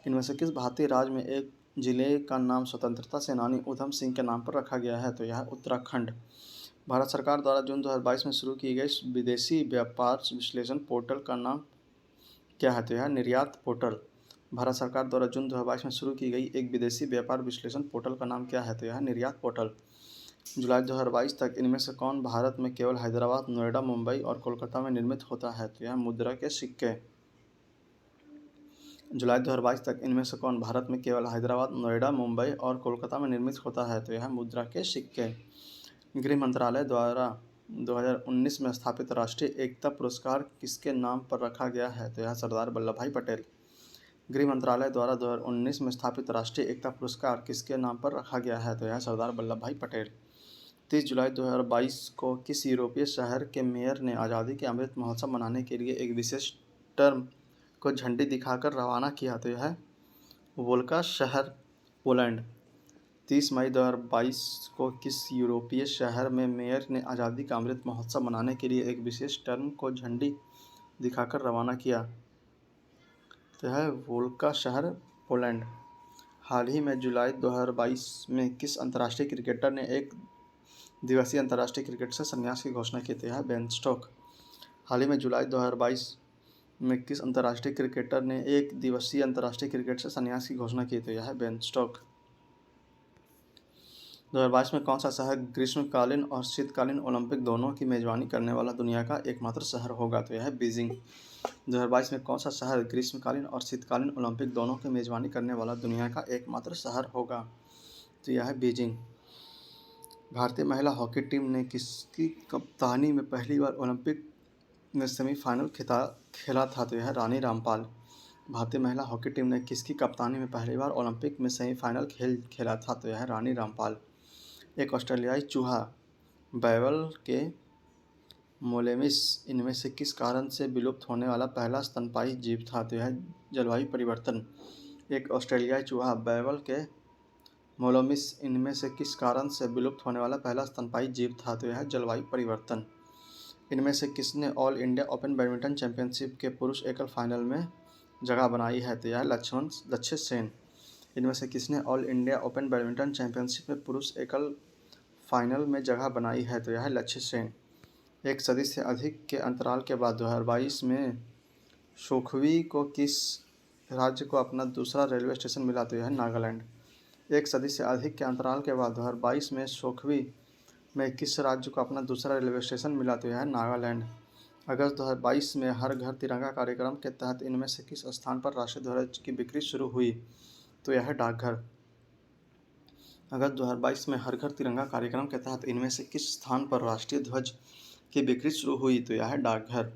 इनमें से किस भारतीय राज्य में एक जिले का नाम स्वतंत्रता सेनानी उधम सिंह के नाम पर रखा गया है? तो यह है उत्तराखंड। भारत सरकार द्वारा जून 2022 में शुरू की गई विदेशी व्यापार विश्लेषण पोर्टल का नाम क्या है? तो यह है निर्यात पोर्टल। भारत सरकार द्वारा जून 2022 में शुरू की गई एक विदेशी व्यापार विश्लेषण पोर्टल का नाम क्या है? तो यह है निर्यात पोर्टल। जुलाई 2022 तक इनमें से कौन भारत में केवल हैदराबाद, नोएडा, मुंबई और कोलकाता में निर्मित होता है? तो यह मुद्रा के सिक्के। जुलाई 2022 तक इनमें से कौन भारत में केवल हैदराबाद, नोएडा, मुंबई और कोलकाता में निर्मित होता है? तो यह मुद्रा के सिक्के। गृह मंत्रालय द्वारा 2019 में स्थापित राष्ट्रीय एकता पुरस्कार किसके नाम पर रखा गया है? तो यह सरदार वल्लभ भाई पटेल। गृह मंत्रालय द्वारा 2019 में स्थापित राष्ट्रीय एकता पुरस्कार किसके नाम पर रखा गया है? तो यह सरदार वल्लभ भाई पटेल। 30 जुलाई 2022 को किस यूरोपीय शहर के मेयर ने आज़ादी के अमृत महोत्सव मनाने के लिए एक विशेष टर्म को झंडी दिखाकर रवाना किया? तो यह है वोल्गा शहर, पोलैंड। 30 मई 2022 को किस यूरोपीय शहर में मेयर ने आज़ादी का अमृत महोत्सव मनाने के लिए एक विशेष टर्म को झंडी दिखाकर रवाना किया? तो है वोल्गा शहर, पोलैंड। हाल ही में जुलाई 2022 में किस अंतर्राष्ट्रीय क्रिकेटर ने एक दिवसीय अंतर्राष्ट्रीय क्रिकेट से संन्यास की घोषणा की? तो यह बेन स्टोक्स। हाल ही में जुलाई 2022 में किस अंतर्राष्ट्रीय क्रिकेटर ने एक दिवसीय अंतर्राष्ट्रीय क्रिकेट से संन्यास की घोषणा की? तो यह है बेन स्टोक्स। 2022 में कौन सा शहर ग्रीष्मकालीन और शीतकालीन ओलंपिक दोनों की मेजबानी करने वाला दुनिया का एकमात्र शहर होगा? तो यह है बीजिंग। 2022 में कौन सा शहर ग्रीष्मकालीन और शीतकालीन ओलंपिक दोनों की मेजबानी करने वाला दुनिया का एकमात्र शहर होगा? तो यह है बीजिंग। भारतीय महिला हॉकी टीम ने किसकी कप्तानी में पहली बार ओलंपिक में सेमीफाइनल खेला था? तो यह है रानी रामपाल। भारतीय महिला हॉकी टीम ने किसकी कप्तानी में पहली बार ओलंपिक में सेमीफाइनल खेला था? तो यह है रानी रामपाल। एक ऑस्ट्रेलियाई चूहा बैवल के मोलेमिस इनमें से किस कारण से विलुप्त होने वाला पहला स्तनपायी जीव था? तो यह जलवायु परिवर्तन। एक ऑस्ट्रेलियाई चूहा बैवल के मोलोमिस इनमें से किस कारण से विलुप्त होने वाला पहला स्तनपायी जीव था? तो यह जलवायु परिवर्तन। इनमें से किसने all India open badminton championship के पुरुष एकल फाइनल में जगह बनाई है? तो यह लक्ष्य सेन। इनमें से किसने all India open badminton championship में पुरुष एकल फाइनल में जगह बनाई है? तो यह है लक्ष्य सेन। एक सदी से अधिक के अंतराल के बाद 2022 में शोखवी को किस राज्य को अपना दूसरा रेलवे स्टेशन मिला? तो यह है नागालैंड। एक सदी से अधिक के अंतराल के बाद 2022 में शोखवी में किस राज्य को अपना दूसरा रेलवे स्टेशन मिला? तो यह है नागालैंड। अगस्त 2022 में हर घर तिरंगा कार्यक्रम के तहत इनमें से किस स्थान पर राष्ट्रीय ध्वज की बिक्री शुरू हुई? तो यह है डाकघर। अगस्त 2022 में हर घर तिरंगा कार्यक्रम के तहत इनमें से किस स्थान पर राष्ट्रीय ध्वज की बिक्री शुरू हुई? तो यह है डाकघर।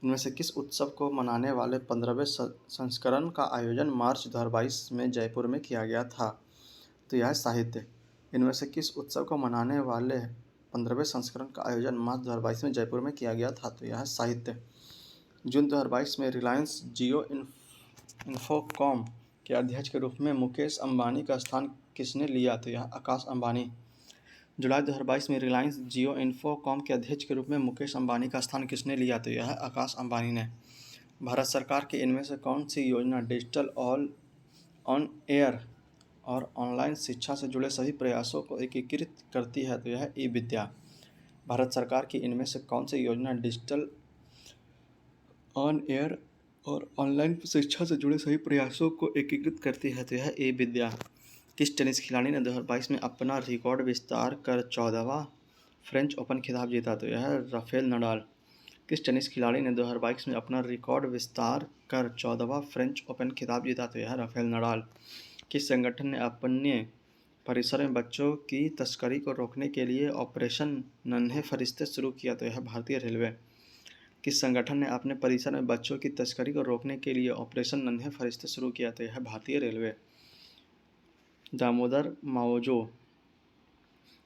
इनमें से किस उत्सव को मनाने वाले 15वें संस्करण का आयोजन मार्च 2022 में जयपुर में किया गया था? तो यह है साहित्य। इनमें से किस उत्सव को मनाने वाले 15वें संस्करण का आयोजन मार्च 2022 में जयपुर में किया गया था? तो यह है साहित्य। जून 2022 में रिलायंस जियो इन्फोकॉम के अध्यक्ष के रूप में मुकेश अंबानी का स्थान किसने लिया? तो यह आकाश अंबानी। जुलाई 2022 में रिलायंस जियो इन्फोकॉम के अध्यक्ष के रूप में मुकेश अंबानी का स्थान किसने लिया? तो यह आकाश अंबानी ने। भारत सरकार की इनमें से कौन सी योजना डिजिटल ऑन एयर और ऑनलाइन शिक्षा से जुड़े सभी प्रयासों को एकीकृत करती है? तो यह है ई विद्या। भारत सरकार की इनमें से कौन सी योजना डिजिटल ऑन एयर और ऑनलाइन शिक्षा से जुड़े सभी प्रयासों को एकीकृत करती है? तो यह ई विद्या। किस टेनिस खिलाड़ी ने 2022 में अपना रिकॉर्ड विस्तार कर 14वां फ्रेंच ओपन खिताब जीता? तो यह है राफेल नडाल। किस टेनिस खिलाड़ी ने 2022 में अपना रिकॉर्ड विस्तार कर 14वां फ्रेंच ओपन खिताब जीता? तो यह है राफेल नडाल। किस संगठन ने अपने परिसर में बच्चों की तस्करी को रोकने के लिए ऑपरेशन नन्हे फरिश्ते शुरू किया? तो यह भारतीय रेलवे। किस संगठन ने अपने परिसर में बच्चों की तस्करी को रोकने के लिए ऑपरेशन नन्हे फरिश्ते शुरू किया? तो यह भारतीय रेलवे। दामोदर मावजो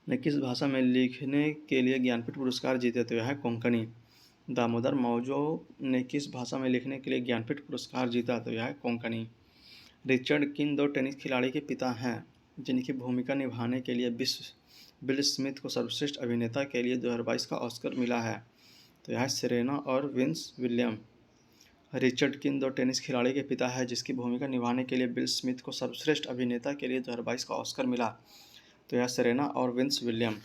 ने किस भाषा में लिखने के लिए ज्ञानपीठ पुरस्कार जीते? तो यह कोंकणी। दामोदर मावजो ने किस भाषा में लिखने के लिए ज्ञानपीठ पुरस्कार जीता? तो यह कोंकणी। रिचर्ड किन दो टेनिस खिलाड़ी के पिता हैं जिनकी भूमिका निभाने के लिए बिल स्मिथ को सर्वश्रेष्ठ अभिनेता के लिए 2022 का ऑस्कर मिला है? तो यह सेरेना और विंस विलियम। रिचर्ड किन दो टेनिस खिलाड़ी के पिता है जिसकी भूमिका निभाने के लिए बिल स्मिथ को सर्वश्रेष्ठ अभिनेता के लिए 2022 का ऑस्कर मिला? तो यह सेरेना और विंस विलियम।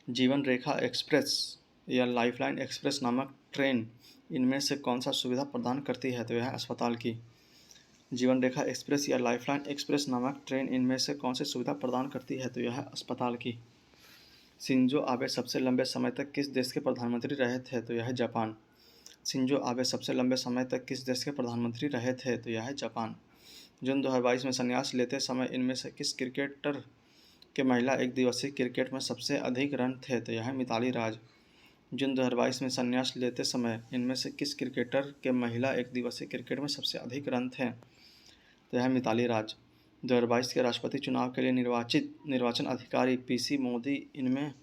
जीवन रेखा एक्सप्रेस या लाइफलाइन एक्सप्रेस नामक ट्रेन इनमें से कौन सा सुविधा प्रदान करती है? तो यह अस्पताल की। जीवन रेखा एक्सप्रेस या लाइफलाइन एक्सप्रेस नामक ट्रेन इनमें से कौन सी सुविधा प्रदान करती है? तो यह अस्पताल की। शिंजो आबे सबसे लंबे समय तक किस देश के प्रधानमंत्री रहे थे? तो यह जापान। शिंजो आबे सबसे लंबे समय तक किस देश के प्रधानमंत्री रहे थे? तो यह है जापान। जून 2022 में संन्यास लेते समय इनमें से किस क्रिकेटर के महिला एक दिवसीय क्रिकेट में सबसे अधिक रन थे? तो यह है मिताली राज। जून 2022 में संन्यास लेते समय इनमें से किस क्रिकेटर के महिला एक दिवसीय क्रिकेट में सबसे अधिक रन थे? तो यह है मिताली राज। 2022 के राष्ट्रपति चुनाव के लिए निर्वाचन अधिकारी पीसी मोदी इनमें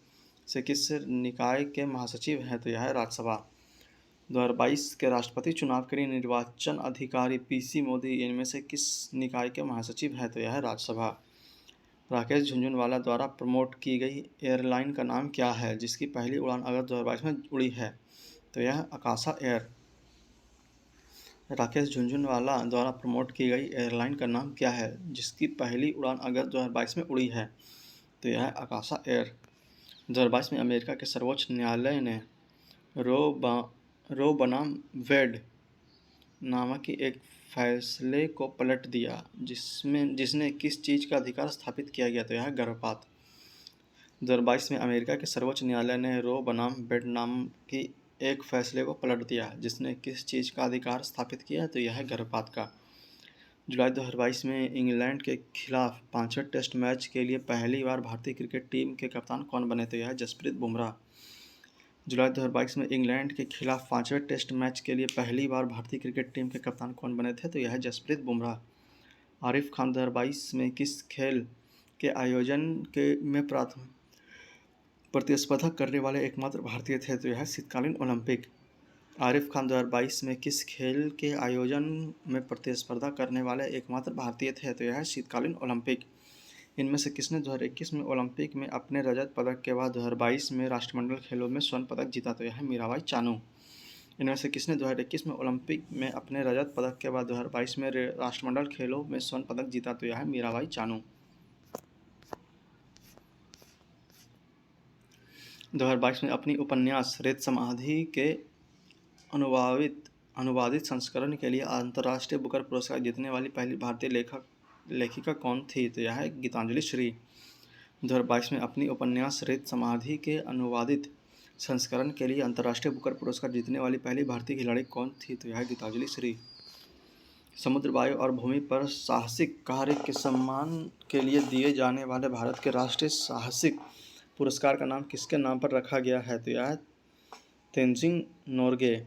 से किस निकाय के महासचिव हैं? तो यह है राज्यसभा। 2022 के राष्ट्रपति चुनाव के लिए निर्वाचन अधिकारी पीसी मोदी इनमें से किस निकाय के महासचिव हैं? तो यह है राज्यसभा। राकेश झुनझुनवाला द्वारा प्रमोट की गई एयरलाइन का नाम क्या है जिसकी पहली उड़ान अगस्त 2022 में उड़ी है? तो यह आकाशा एयर। राकेश झुनझुनवाला द्वारा प्रमोट की गई एयरलाइन का नाम क्या है जिसकी पहली उड़ान अगस्त 2022 में उड़ी है? तो यह है आकाशा एयर। 2022 में अमेरिका के सर्वोच्च न्यायालय ने रो बनाम वेड नामक की एक फैसले को पलट दिया जिसने किस चीज़ का अधिकार स्थापित किया गया? तो यह है गर्भपात। 2022 में अमेरिका के सर्वोच्च न्यायालय ने रो बनाम वेड नाम की एक फैसले को पलट दिया जिसने किस चीज़ का अधिकार स्थापित किया? तो यह है गर्भपात का। जुलाई 2022 में इंग्लैंड के खिलाफ 5वें टेस्ट मैच के लिए पहली बार भारतीय क्रिकेट टीम के कप्तान कौन बने? तो यह है जसप्रीत बुमराह। जुलाई 2022 में इंग्लैंड के खिलाफ 5वें टेस्ट मैच के लिए पहली बार भारतीय क्रिकेट टीम के कप्तान कौन बने थे? तो यह है जसप्रीत बुमराह। आरिफ खान 2022 में किस खेल के आयोजन में प्रतिस्पर्धा करने वाले एकमात्र भारतीय थे? तो यह है शीतकालीन ओलंपिक। आरिफ खान 2022 में किस खेल के आयोजन में प्रतिस्पर्धा करने वाले एकमात्र भारतीय थे? तो यह है शीतकालीन ओलंपिक। इनमें से किसने 2021 में ओलंपिक में अपने रजत पदक के बाद 2022 में राष्ट्रमंडल खेलों में स्वर्ण पदक जीता? तो यह है मीराबाई चानू। इनमें से किसने 2021 में ओलंपिक में अपने रजत पदक के बाद 2022 में राष्ट्रमंडल खेलों में स्वर्ण पदक जीता? तो यह है मीराबाई चानू। 2022 में अपनी उपन्यास रेत समाधि के अनुवादित संस्करण के लिए अंतर्राष्ट्रीय बुकर पुरस्कार जीतने वाली पहली भारतीय लेखिका कौन थी? तो यह है गीतांजलि श्री। 2022 में अपनी उपन्यास रेत समाधि के अनुवादित संस्करण के लिए अंतर्राष्ट्रीय बुकर पुरस्कार जीतने वाली पहली भारतीय खिलाड़ी कौन थी? तो यह है गीतांजलि श्री। समुद्र, वायु और भूमि पर साहसिक कार्य के सम्मान के लिए दिए जाने वाले भारत के राष्ट्रीय साहसिक पुरस्कार का नाम किसके नाम पर रखा गया है? तो यह है तेनजिंग नोर्गे।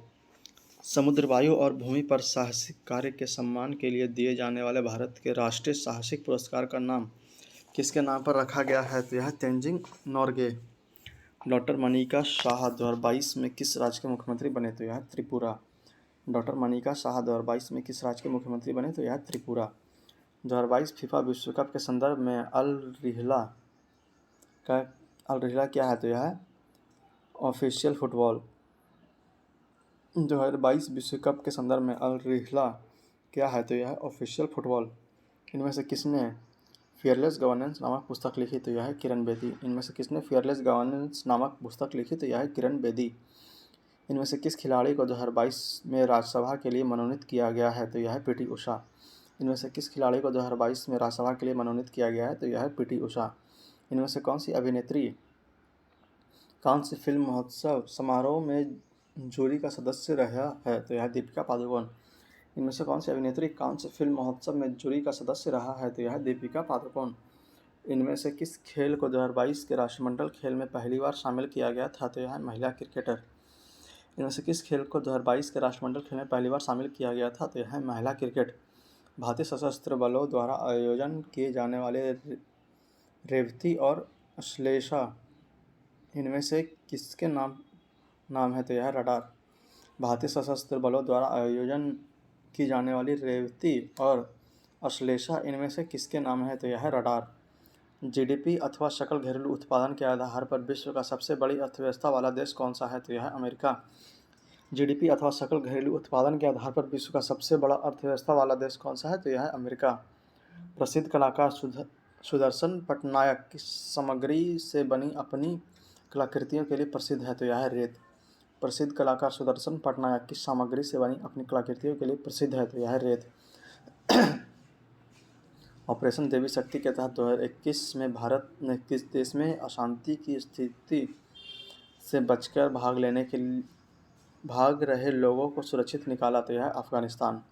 समुद्र, वायु और भूमि पर साहसिक कार्य के सम्मान के लिए दिए जाने वाले भारत के राष्ट्रीय साहसिक पुरस्कार का नाम किसके नाम पर रखा गया है? तो यह तेनजिंग नोर्गे। डॉक्टर मनिका शाह 2022 में किस राज्य के मुख्यमंत्री बने? तो यह त्रिपुरा। डॉक्टर मनिका शाह 2022 में किस राज्य के मुख्यमंत्री बने? तो यह त्रिपुरा। 2022 फीफा विश्व कप के संदर्भ में अल रिहला क्या है? तो यह है ऑफिशियल फुटबॉल। 2022 विश्व कप के संदर्भ में अल रिहला क्या है? तो यह है ऑफिशियल फुटबॉल। इनमें से किसने फियरलेस गवर्नेंस नामक पुस्तक लिखी? तो यह है किरण बेदी। इनमें से किसने फियरलेस गवर्नेंस नामक पुस्तक लिखी? तो यह है किरण बेदी। इनमें से किस खिलाड़ी को 2022 में राज्यसभा के लिए मनोनीत किया गया है? तो यह है पीटी उषा। इनमें से किस खिलाड़ी को 2022 में राज्यसभा के लिए मनोनीत किया गया है? तो यह है पीटी उषा। इनमें से कौन सी अभिनेत्री कांस्य फिल्म महोत्सव समारोह में जूरी का सदस्य रहा है? तो यह है दीपिका पादुकोण। इनमें से कौन सी अभिनेत्री कांस्य फिल्म महोत्सव में जूरी का सदस्य रहा है? तो यह है दीपिका पादुकोण। इनमें से किस खेल को 2022 के राष्ट्रमंडल खेल में पहली बार शामिल किया गया था? तो यह है महिला क्रिकेटर। इनमें से किस खेल को 2022 के राष्ट्रमंडल खेल में पहली बार शामिल किया गया था? तो यह है महिला क्रिकेट। भारतीय सशस्त्र बलों द्वारा आयोजन किए जाने वाले रेवती और अश्लेषा इनमें से किसके नाम है? तो यह है रडार। भारतीय सशस्त्र बलों द्वारा आयोजन की जाने वाली रेवती और अश्लेषा इनमें से किसके नाम है? तो यह है रडार। जीडीपी अथवा सकल घरेलू उत्पादन के आधार पर विश्व का सबसे बड़ी अर्थव्यवस्था वाला देश कौन सा है? तो यह है अमेरिका। जीडीपी अथवा सकल घरेलू उत्पादन के आधार पर विश्व का सबसे बड़ा अर्थव्यवस्था वाला देश कौन सा है? तो यह है अमेरिका। प्रसिद्ध कलाकार सुदर्शन पटनायक किस सामग्री से बनी अपनी कलाकृतियों के लिए प्रसिद्ध है? तो यह है रेत। प्रसिद्ध कलाकार सुदर्शन पटनायक किस सामग्री से बनी अपनी कलाकृतियों के लिए प्रसिद्ध है? तो यह है रेत। ऑपरेशन देवी शक्ति के तहत 2021 में भारत ने किस देश में अशांति की स्थिति से बचकर भाग रहे लोगों को सुरक्षित निकाला? तो यह है अफगानिस्तान।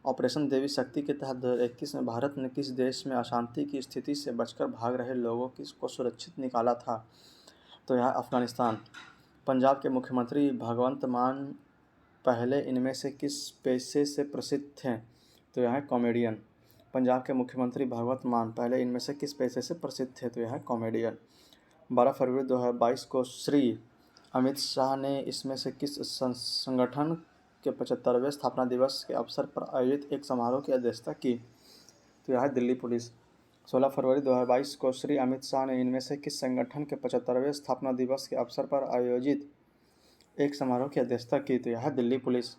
ऑपरेशन देवी शक्ति के तहत 2021 में भारत ने किस देश में अशांति की स्थिति से बचकर भाग रहे लोगों को सुरक्षित निकाला था? तो यह है अफगानिस्तान। पंजाब के मुख्यमंत्री भगवंत मान पहले इनमें से किस पेशे से प्रसिद्ध थे? तो यह है कॉमेडियन। पंजाब के मुख्यमंत्री भगवंत मान पहले इनमें से किस पेशे से प्रसिद्ध थे? तो यह है कॉमेडियन। 12 फरवरी 2022 को श्री अमित शाह ने इसमें से किस संगठन के 75वें स्थापना दिवस के अवसर पर आयोजित एक समारोह की अध्यक्षता की? तो यह है दिल्ली पुलिस। 16 फरवरी 2022 को श्री अमित शाह ने इनमें से किस संगठन के 75वें स्थापना दिवस के अवसर पर आयोजित एक समारोह की अध्यक्षता की? तो यह है दिल्ली पुलिस।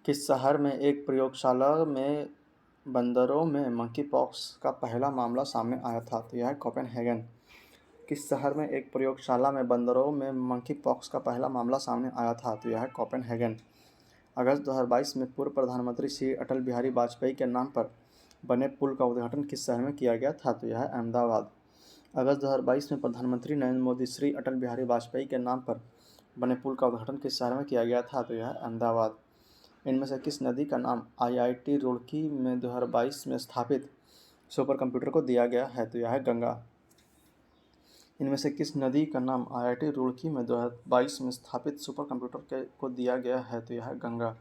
किस शहर में एक प्रयोगशाला में बंदरों में मंकी पॉक्स का पहला मामला सामने आया था? तो यह है कोपेनहेगन। किस शहर में एक प्रयोगशाला में बंदरों में मंकी पॉक्स का पहला मामला सामने आया था? तो यह है कोपेनहेगन। अगस्त 2022 में पूर्व प्रधानमंत्री श्री अटल बिहारी वाजपेयी के नाम पर बने पुल का उद्घाटन किस शहर में किया गया था? तो यह है अहमदाबाद। अगस्त 2022 में प्रधानमंत्री नरेंद्र मोदी श्री अटल बिहारी वाजपेयी के नाम पर बने पुल का उद्घाटन किस शहर में किया गया था? तो यह है अहमदाबाद। इनमें से किस नदी का नाम IIT रुड़की में 2022 में स्थापित सुपर कंप्यूटर को दिया गया है? तो यह है गंगा। इनमें से किस नदी का नाम IIT रुड़की में 2022 में स्थापित सुपर कंप्यूटर को दिया गया है? तो यह है गंगा।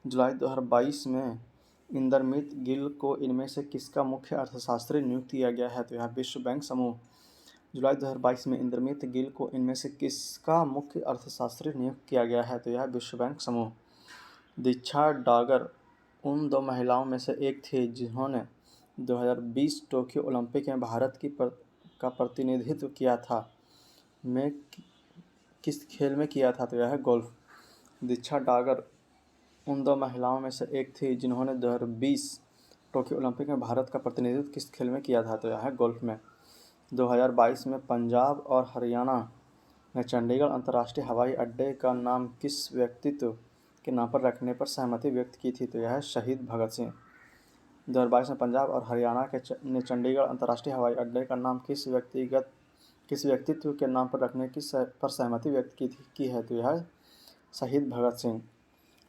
जुलाई 2022 में इंदरमीत गिल को इनमें से किसका मुख्य अर्थशास्त्री नियुक्त किया गया है? तो यह विश्व बैंक समूह। जुलाई 2022 में इंदरमीत गिल को इनमें से किसका मुख्य अर्थशास्त्री नियुक्त किया गया है? तो यह विश्व बैंक समूह। दीक्षा डागर उन 2 महिलाओं में से एक थी जिन्होंने 2020 टोक्यो ओलंपिक में भारत का प्रतिनिधित्व किया था। में किस खेल में किया था? तो यह है गोल्फ। दीक्षा डागर उन 2 महिलाओं में से एक थी जिन्होंने 2020 टोक्यो ओलंपिक में भारत का प्रतिनिधित्व किस खेल में किया था? तो यह है गोल्फ में। 2022 में पंजाब और हरियाणा ने चंडीगढ़ अंतर्राष्ट्रीय हवाई अड्डे का नाम किस व्यक्तित्व के नाम पर रखने पर सहमति व्यक्त की थी? तो यह है शहीद भगत सिंह। 2022 में पंजाब और हरियाणा ने चंडीगढ़ अंतर्राष्ट्रीय हवाई अड्डे का नाम किस व्यक्तित्व के नाम पर रखने पर सहमति व्यक्त की है? तो यह है शहीद भगत सिंह।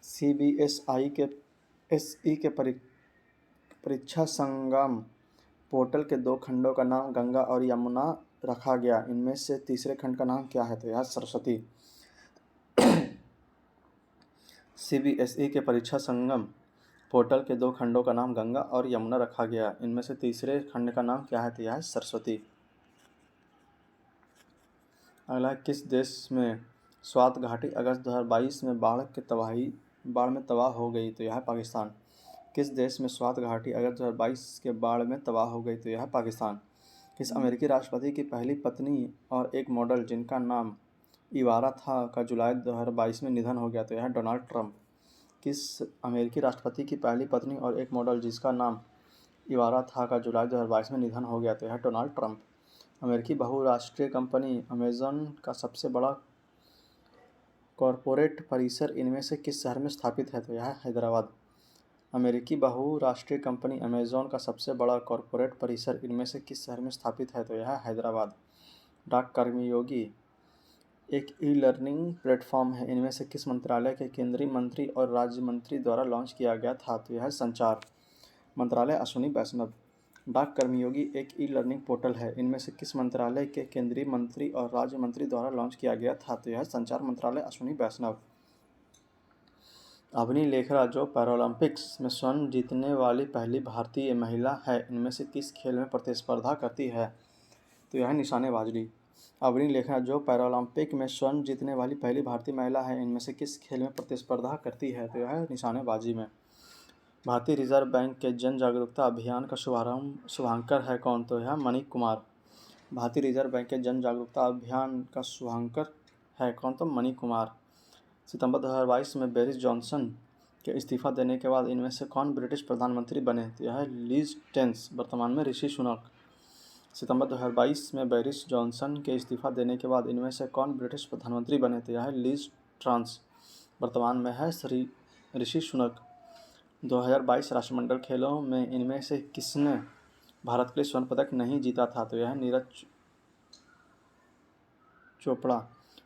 CBSI के SE के परीक्षा संगम पोर्टल के 2 खंडों का नाम गंगा और यमुना रखा गया। इनमें से तीसरे खंड का नाम क्या है? तो यह सरस्वती। CBSE के परीक्षा संगम पोर्टल के 2 खंडों का नाम गंगा और यमुना रखा गया। इनमें से तीसरे खंड का नाम क्या है? तो यह है सरस्वती। अगला, किस देश में स्वात घाटी अगस्त 2022 में बाढ़ में तबाह हो गई? तो यह है पाकिस्तान। किस देश में स्वात घाटी अगस्त 2022 के बाढ़ में तबाह हो गई? तो यह है पाकिस्तान। किस अमेरिकी राष्ट्रपति की पहली पत्नी और एक मॉडल जिनका नाम इवारा था का जुलाई 2022 में निधन हो गया? तो यह है डोनाल्ड ट्रंप। किस अमेरिकी राष्ट्रपति की पहली पत्नी और एक मॉडल जिसका नाम इवारा था का जुलाई 2022 में निधन हो गया? तो यह है डोनाल्ड ट्रंप। अमेरिकी बहुराष्ट्रीय कंपनी अमेज़न का सबसे बड़ा कॉरपोरेट परिसर इनमें से किस शहर में स्थापित है? तो यह है हैदराबाद। अमेरिकी बहुराष्ट्रीय कंपनी अमेज़न का सबसे बड़ा कॉरपोरेट परिसर इनमें से किस शहर में स्थापित है? तो यह है हैदराबाद। डाक कर्मयोगी एक ई-लर्निंग प्लेटफॉर्म है। इनमें से किस मंत्रालय के केंद्रीय मंत्री और राज्य मंत्री द्वारा लॉन्च किया गया था? तो यह है संचार मंत्रालय अश्विनी वैष्णव। डाक कर्मयोगी एक ई-लर्निंग पोर्टल है। इनमें से किस मंत्रालय के केंद्रीय मंत्री और राज्य मंत्री द्वारा लॉन्च किया गया था? तो यह है संचार मंत्रालय अश्विनी वैष्णव। अवनी लेखरा जो पैरालंपिक्स में स्वर्ण जीतने वाली पहली भारतीय महिला है, इनमें से किस खेल में प्रतिस्पर्धा करती है? तो यह है निशानेबाजी। अवनी लेखरा जो पैरालंपिक में स्वर्ण जीतने वाली पहली भारतीय महिला है, इनमें से किस खेल में प्रतिस्पर्धा करती है? तो यह है निशानेबाजी में। भारतीय रिजर्व बैंक के जन जागरूकता अभियान का शुभांकर है कौन? तो यह मनीष कुमार। भारतीय रिजर्व बैंक के जन जागरूकता अभियान का शुभांकर है कौन? तो मनीष कुमार। सितंबर 2022 में बोरिस जॉनसन के इस्तीफा देने के बाद इनमें से कौन ब्रिटिश प्रधानमंत्री बने? तो यह है लीज ट्रेस, वर्तमान में ऋषि सुनक। सितंबर 2022 में बोरिस जॉनसन के इस्तीफा देने के बाद इनमें से कौन ब्रिटिश प्रधानमंत्री बने? तो यह है लीज ट्रांस, वर्तमान में है ऋषि सुनक। 2022 राष्ट्रमंडल खेलों में इनमें से किसने भारत के लिए स्वर्ण पदक नहीं जीता था? तो यह है नीरज चोपड़ा।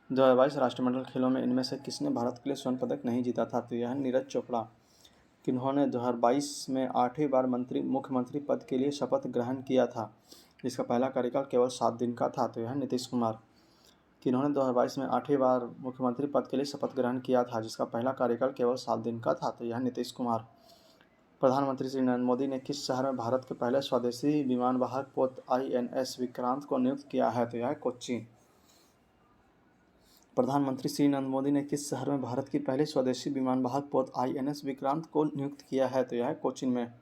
2022 राष्ट्रमंडल खेलों में इनमें से किसने भारत के लिए स्वर्ण पदक नहीं जीता था? तो यह है नीरज चोपड़ा। किन्होंने 2022 में 8वीं बार मुख्यमंत्री पद के लिए शपथ ग्रहण किया था, जिसका पहला कार्यकाल केवल 7 दिन का था? तो यह है नीतीश कुमार। किन्होंने 2022 में 8वीं बार मुख्यमंत्री पद के लिए शपथ ग्रहण किया था, जिसका पहला कार्यकाल केवल 7 दिन का था? तो यह है नीतीश कुमार। प्रधानमंत्री श्री नरेंद्र मोदी ने किस शहर में भारत के पहले स्वदेशी विमानवाहक पोत INS विक्रांत को नियुक्त किया है? तो यह है कोच्चि। प्रधानमंत्री श्री नरेंद्र मोदी ने किस शहर में भारत की पहली स्वदेशी विमान वाहक पोत INS विक्रांत को नियुक्त किया है? तो यह है कोचीन में।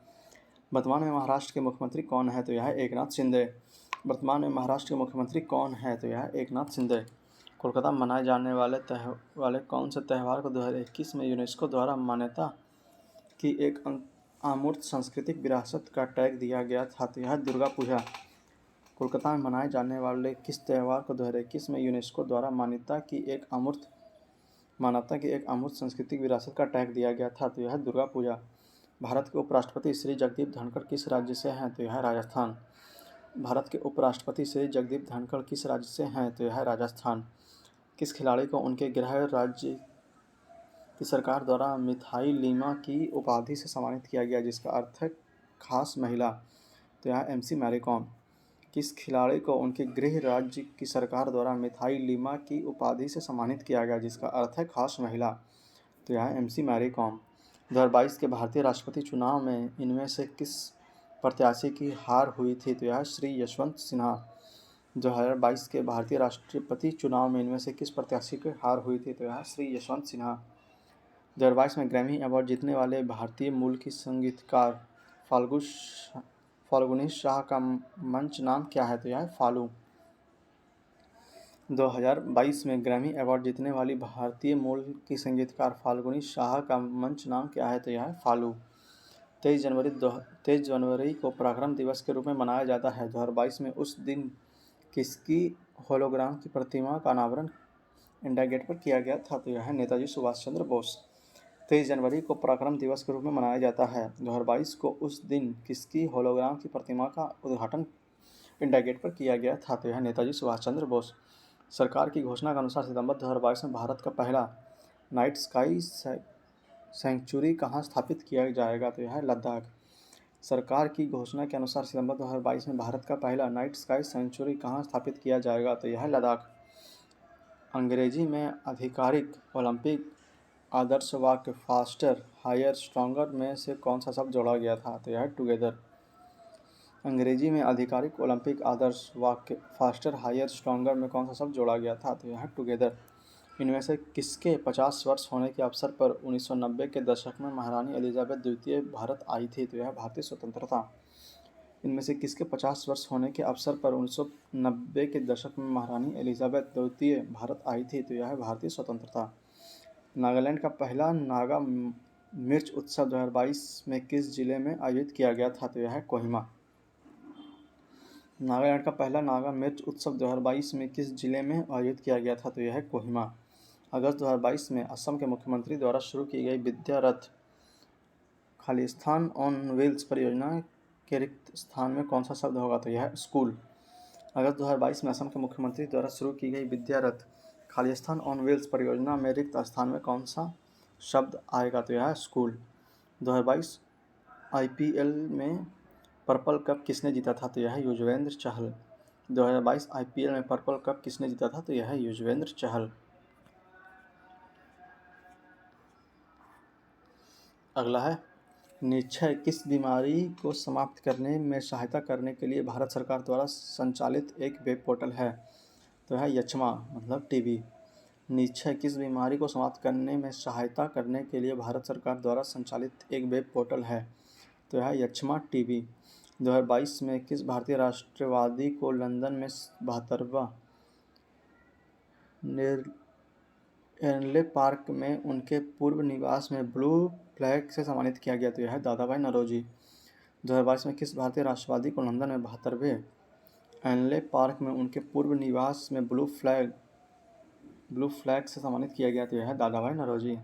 वर्तमान में महाराष्ट्र के मुख्यमंत्री कौन है? तो यह है एकनाथ शिंदे। वर्तमान में महाराष्ट्र के मुख्यमंत्री कौन है? तो यह है एकनाथ शिंदे। कोलकाता में मनाए जाने वाले कौन से त्यौहार को 2021 में यूनेस्को द्वारा मान्यता की एक अमूर्त सांस्कृतिक विरासत का टैग दिया गया था? तो यह है दुर्गा पूजा। कोलकाता में मनाए जाने वाले किस त्यौहार को 2021 में यूनेस्को द्वारा मान्यता की एक अमूर्त सांस्कृतिक विरासत का टैग दिया गया था? तो यह है दुर्गा पूजा। भारत के उपराष्ट्रपति श्री जगदीप धनखड़ किस राज्य से हैं? तो यह है राजस्थान। भारत के उपराष्ट्रपति श्री जगदीप धनखड़ किस राज्य से हैं? तो यह है राजस्थान। किस खिलाड़ी को उनके गृह राज्य की सरकार द्वारा मिथाई लीमा की उपाधि से सम्मानित किया गया, जिसका अर्थ है खास महिला? तो यह MC मैरी कॉम। किस खिलाड़ी को उनके गृह राज्य की सरकार द्वारा मिथाई लीमा की उपाधि से सम्मानित किया गया, जिसका अर्थ है खास महिला? तो यह है MC मैरी कॉम। 2022 के भारतीय राष्ट्रपति चुनाव में इनमें से किस प्रत्याशी की हार हुई थी? तो यह है श्री यशवंत सिन्हा। 2022 के भारतीय राष्ट्रपति चुनाव में इनमें से किस प्रत्याशी की हार हुई थी? तो यह है श्री यशवंत सिन्हा। 2022 में ग्रैमी अवार्ड जीतने वाले भारतीय मूल की संगीतकार फाल्गुनी शाह का मंच नाम क्या है? तो यह है फालू। 2022 में ग्रैमी अवार्ड जीतने वाली भारतीय मूल की संगीतकार फाल्गुनी शाह का मंच नाम क्या है? तो यह है फालू। 23 जनवरी को पराक्रम दिवस के रूप में मनाया जाता है। 2022 में उस दिन किसकी होलोग्राम की प्रतिमा का अनावरण इंडिया गेट पर किया गया था? तो यह है नेताजी सुभाष चंद्र बोस। 23 जनवरी को पराक्रम दिवस के रूप में मनाया जाता है। 2022 को उस दिन किसकी होलोग्राम की प्रतिमा का उद्घाटन इंडिया गेट पर किया गया था? तो यह नेताजी सुभाष चंद्र बोस। सरकार की घोषणा के अनुसार सितंबर 2022 में भारत का पहला नाइट स्काई सेंचुरी कहाँ स्थापित किया जाएगा? तो यह है लद्दाख। सरकार की घोषणा के अनुसार सितंबर 2022 में भारत का पहला नाइट स्काई सेंचुरी कहाँ स्थापित किया जाएगा? तो यह है लद्दाख। अंग्रेजी में आधिकारिक ओलंपिक आदर्श वाक्य फास्टर हायर स्ट्रॉन्गर में से कौन सा शब्द जोड़ा गया था? तो यह है टुगेदर। अंग्रेजी में आधिकारिक ओलंपिक आदर्श वाक्य फास्टर हायर स्ट्रॉन्गर में कौन सा शब्द जोड़ा गया था? तो यह है टुगेदर। इनमें से किसके 50 वर्ष होने के अवसर पर 1990 के दशक में महारानी एलिजाबेथ द्वितीय भारत आई थी? तो यह भारतीय स्वतंत्रता। इनमें से किसके 50 वर्ष होने के अवसर पर 1990 के दशक में महारानी एलिजाबेथ द्वितीय भारत आई थी? तो यह है भारतीय स्वतंत्रता। नागालैंड का पहला नागा मिर्च उत्सव 2022 में किस जिले में आयोजित किया गया था? तो यह है कोहिमा। नागालैंड का पहला नागा मिर्च उत्सव 2022 में किस जिले में आयोजित किया गया था? तो यह है कोहिमा। अगस्त 2022 में असम के मुख्यमंत्री द्वारा शुरू की गई विद्या रथ खालिस्तान ऑन व्हील्स परियोजना के रिक्त स्थान में कौन सा शब्द होगा? तो यह है स्कूल। अगस्त 2022 में असम के मुख्यमंत्री द्वारा शुरू की गई विद्या रथ खालिस्तान ऑन व्हील्स परियोजना में रिक्त स्थान में कौन सा शब्द आएगा? तो यह है स्कूल। 2022 IPL में पर्पल कप किसने जीता था? तो यह है युजवेंद्र चहल। 2022 IPL में पर्पल कप किसने जीता था? तो यह है युजवेंद्र चहल। अगला है निक्षय किस बीमारी को समाप्त करने में सहायता करने के लिए भारत सरकार द्वारा संचालित एक वेब पोर्टल है? तो है यक्ष्मा मतलब TB। निक्षय किस बीमारी को समाप्त करने में सहायता करने के लिए भारत सरकार द्वारा संचालित एक वेब पोर्टल है? तो है यक्ष्मा TB। 2022 में किस भारतीय राष्ट्रवादी को लंदन में 72वां एनले पार्क में उनके पूर्व निवास में ब्लू फ्लैग से सम्मानित किया गया? तो यह है दादा भाई नौरोजी। 2022 में किस भारतीय राष्ट्रवादी को लंदन में 72वें एनले पार्क में उनके पूर्व निवास में ब्लू फ्लैग से सम्मानित किया गया? तो यह है दादा भाई नौरोजी।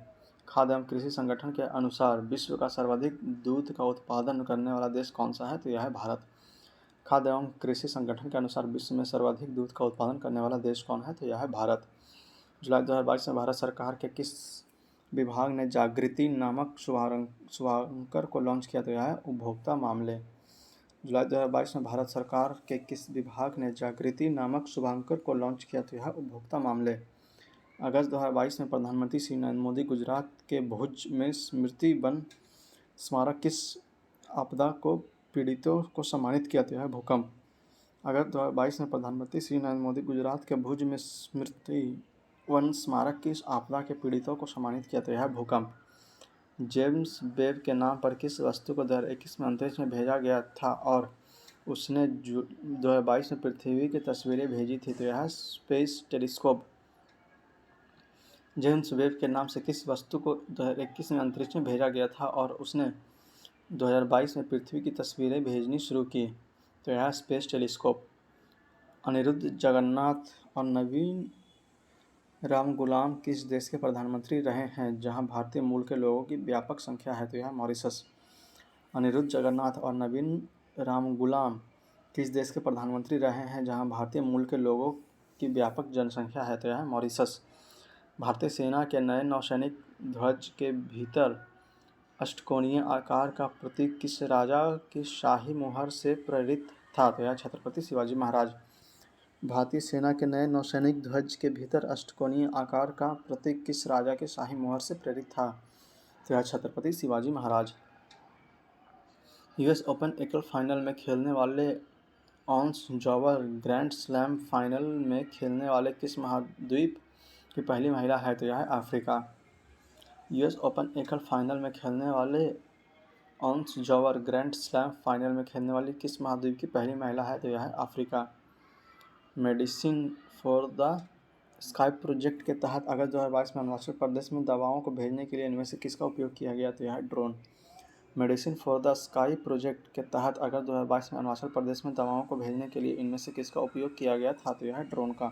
खाद्य एवं कृषि संगठन के अनुसार विश्व का सर्वाधिक दूध का उत्पादन करने वाला देश कौन सा है? तो यह है भारत। खाद्य एवं कृषि संगठन के अनुसार विश्व में सर्वाधिक दूध का उत्पादन करने वाला देश कौन है? तो यह है भारत। जुलाई 2022 में भारत सरकार के किस विभाग ने जागृति नामक शुभांकर को लॉन्च किया? तो यह है उपभोक्ता मामले। जुलाई 2022 में भारत सरकार के किस विभाग ने जागृति नामक शुभांकर को लॉन्च किया? तो यह है उपभोक्ता मामले। अगस्त 2022 में प्रधानमंत्री श्री नरेंद्र मोदी गुजरात के भुज में स्मृति वन स्मारक किस आपदा को पीड़ितों को सम्मानित किया? तो यह है भूकंप। अगस्त 2022 में प्रधानमंत्री श्री नरेंद्र मोदी गुजरात के भुज में स्मृति वन स्मारक किस आपदा के पीड़ितों को सम्मानित किया? तो यह भूकंप। जेम्स वेब के नाम पर किस वस्तु को 2021 में अंतरिक्ष में भेजा गया था और उसने 2022 में पृथ्वी की तस्वीरें भेजी थी? तो यह स्पेस टेलीस्कोप। जेम्स वेब के नाम से किस वस्तु को 2021 में अंतरिक्ष में भेजा गया था और उसने 2022 में पृथ्वी की तस्वीरें भेजनी शुरू की? तो यह स्पेस टेलीस्कोप। अनिरुद्ध जगन्नाथ और नवीन राम गुलाम किस देश के प्रधानमंत्री रहे हैं जहां भारतीय मूल के लोगों की व्यापक संख्या है? तो यह मॉरिशस। अनिरुद्ध जगन्नाथ और नवीन राम गुलाम किस देश के प्रधानमंत्री रहे हैं जहां भारतीय मूल के लोगों की व्यापक जनसंख्या है? तो यह मॉरिशस। भारतीय सेना के नए नौसैनिक ध्वज के भीतर अष्टकोणीय आकार का प्रतीक किस राजा की शाही मुहर से प्रेरित था? तो यह छत्रपति शिवाजी महाराज। भारतीय सेना के नए नौसैनिक ध्वज के भीतर अष्टकोणीय आकार का प्रतीक किस राजा के शाही मुहर से प्रेरित था? तो यह छत्रपति शिवाजी महाराज। यूएस ओपन एकल फाइनल में खेलने वाले ऑन्स जॉवर ग्रैंड स्लैम फाइनल में खेलने वाले किस महाद्वीप की पहली महिला है? तो यह है अफ्रीका। यूएस ओपन एकल फाइनल में खेलने वाले ऑन्स जॉवर ग्रैंड स्लैम फाइनल में खेलने वाली किस महाद्वीप की पहली महिला है? तो यह है Africa. Medicine for the sky project के तहत अगस्त 2022 में अरुणाचल प्रदेश में दवाओं को भेजने के लिए इनमें से किसका उपयोग किया गया? तो यह है drone. Medicine for the sky project के तहत अगस्त 2022 में अरुणाचल प्रदेश में दवाओं को भेजने के लिए इनमें से किसका उपयोग किया गया था? तो यह है ड्रोन का।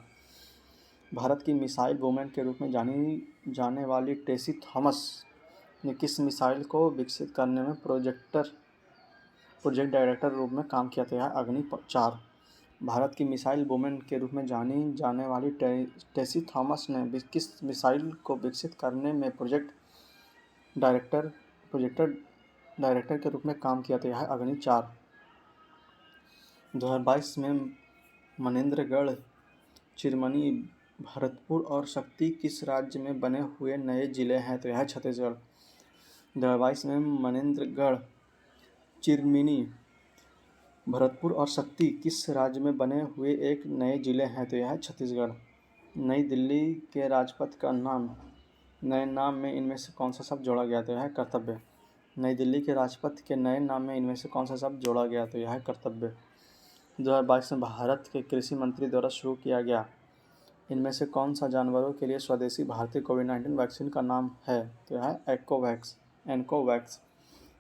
भारत की मिसाइल वुमेन के रूप में जानी जाने वाली टेसी थॉमस ने किस मिसाइल को विकसित करने में प्रोजेक्ट डायरेक्टर रूप में काम किया? तो यह अग्नि 4। भारत की मिसाइल वुमेन के रूप में जानी जाने वाली टेसी थॉमस ने किस मिसाइल को विकसित करने में प्रोजेक्टर डायरेक्टर के रूप में काम किया? तो यह है अग्नि 4। 2022 में मनेंद्रगढ़, चिरमनी, भरतपुर और शक्ति किस राज्य में बने हुए नए जिले हैं? तो यह है छत्तीसगढ़। 2022 में मनेंद्रगढ़, चिरमिनी, भरतपुर और शक्ति किस राज्य में बने हुए एक नए जिले हैं? तो यह है छत्तीसगढ़। नई दिल्ली के राजपथ का नए नाम में इनमें से कौन सा शब्द जोड़ा गया? तो यह है कर्तव्य। नई दिल्ली के राजपथ के नए नाम में इनमें से कौन सा शब्द जोड़ा गया? तो यह है कर्तव्य। 2022 में भारत के कृषि मंत्री द्वारा शुरू किया गया इनमें से कौन सा जानवरों के लिए स्वदेशी भारतीय कोविड-19 वैक्सीन का नाम है? तो यह है एनकोवैक्स।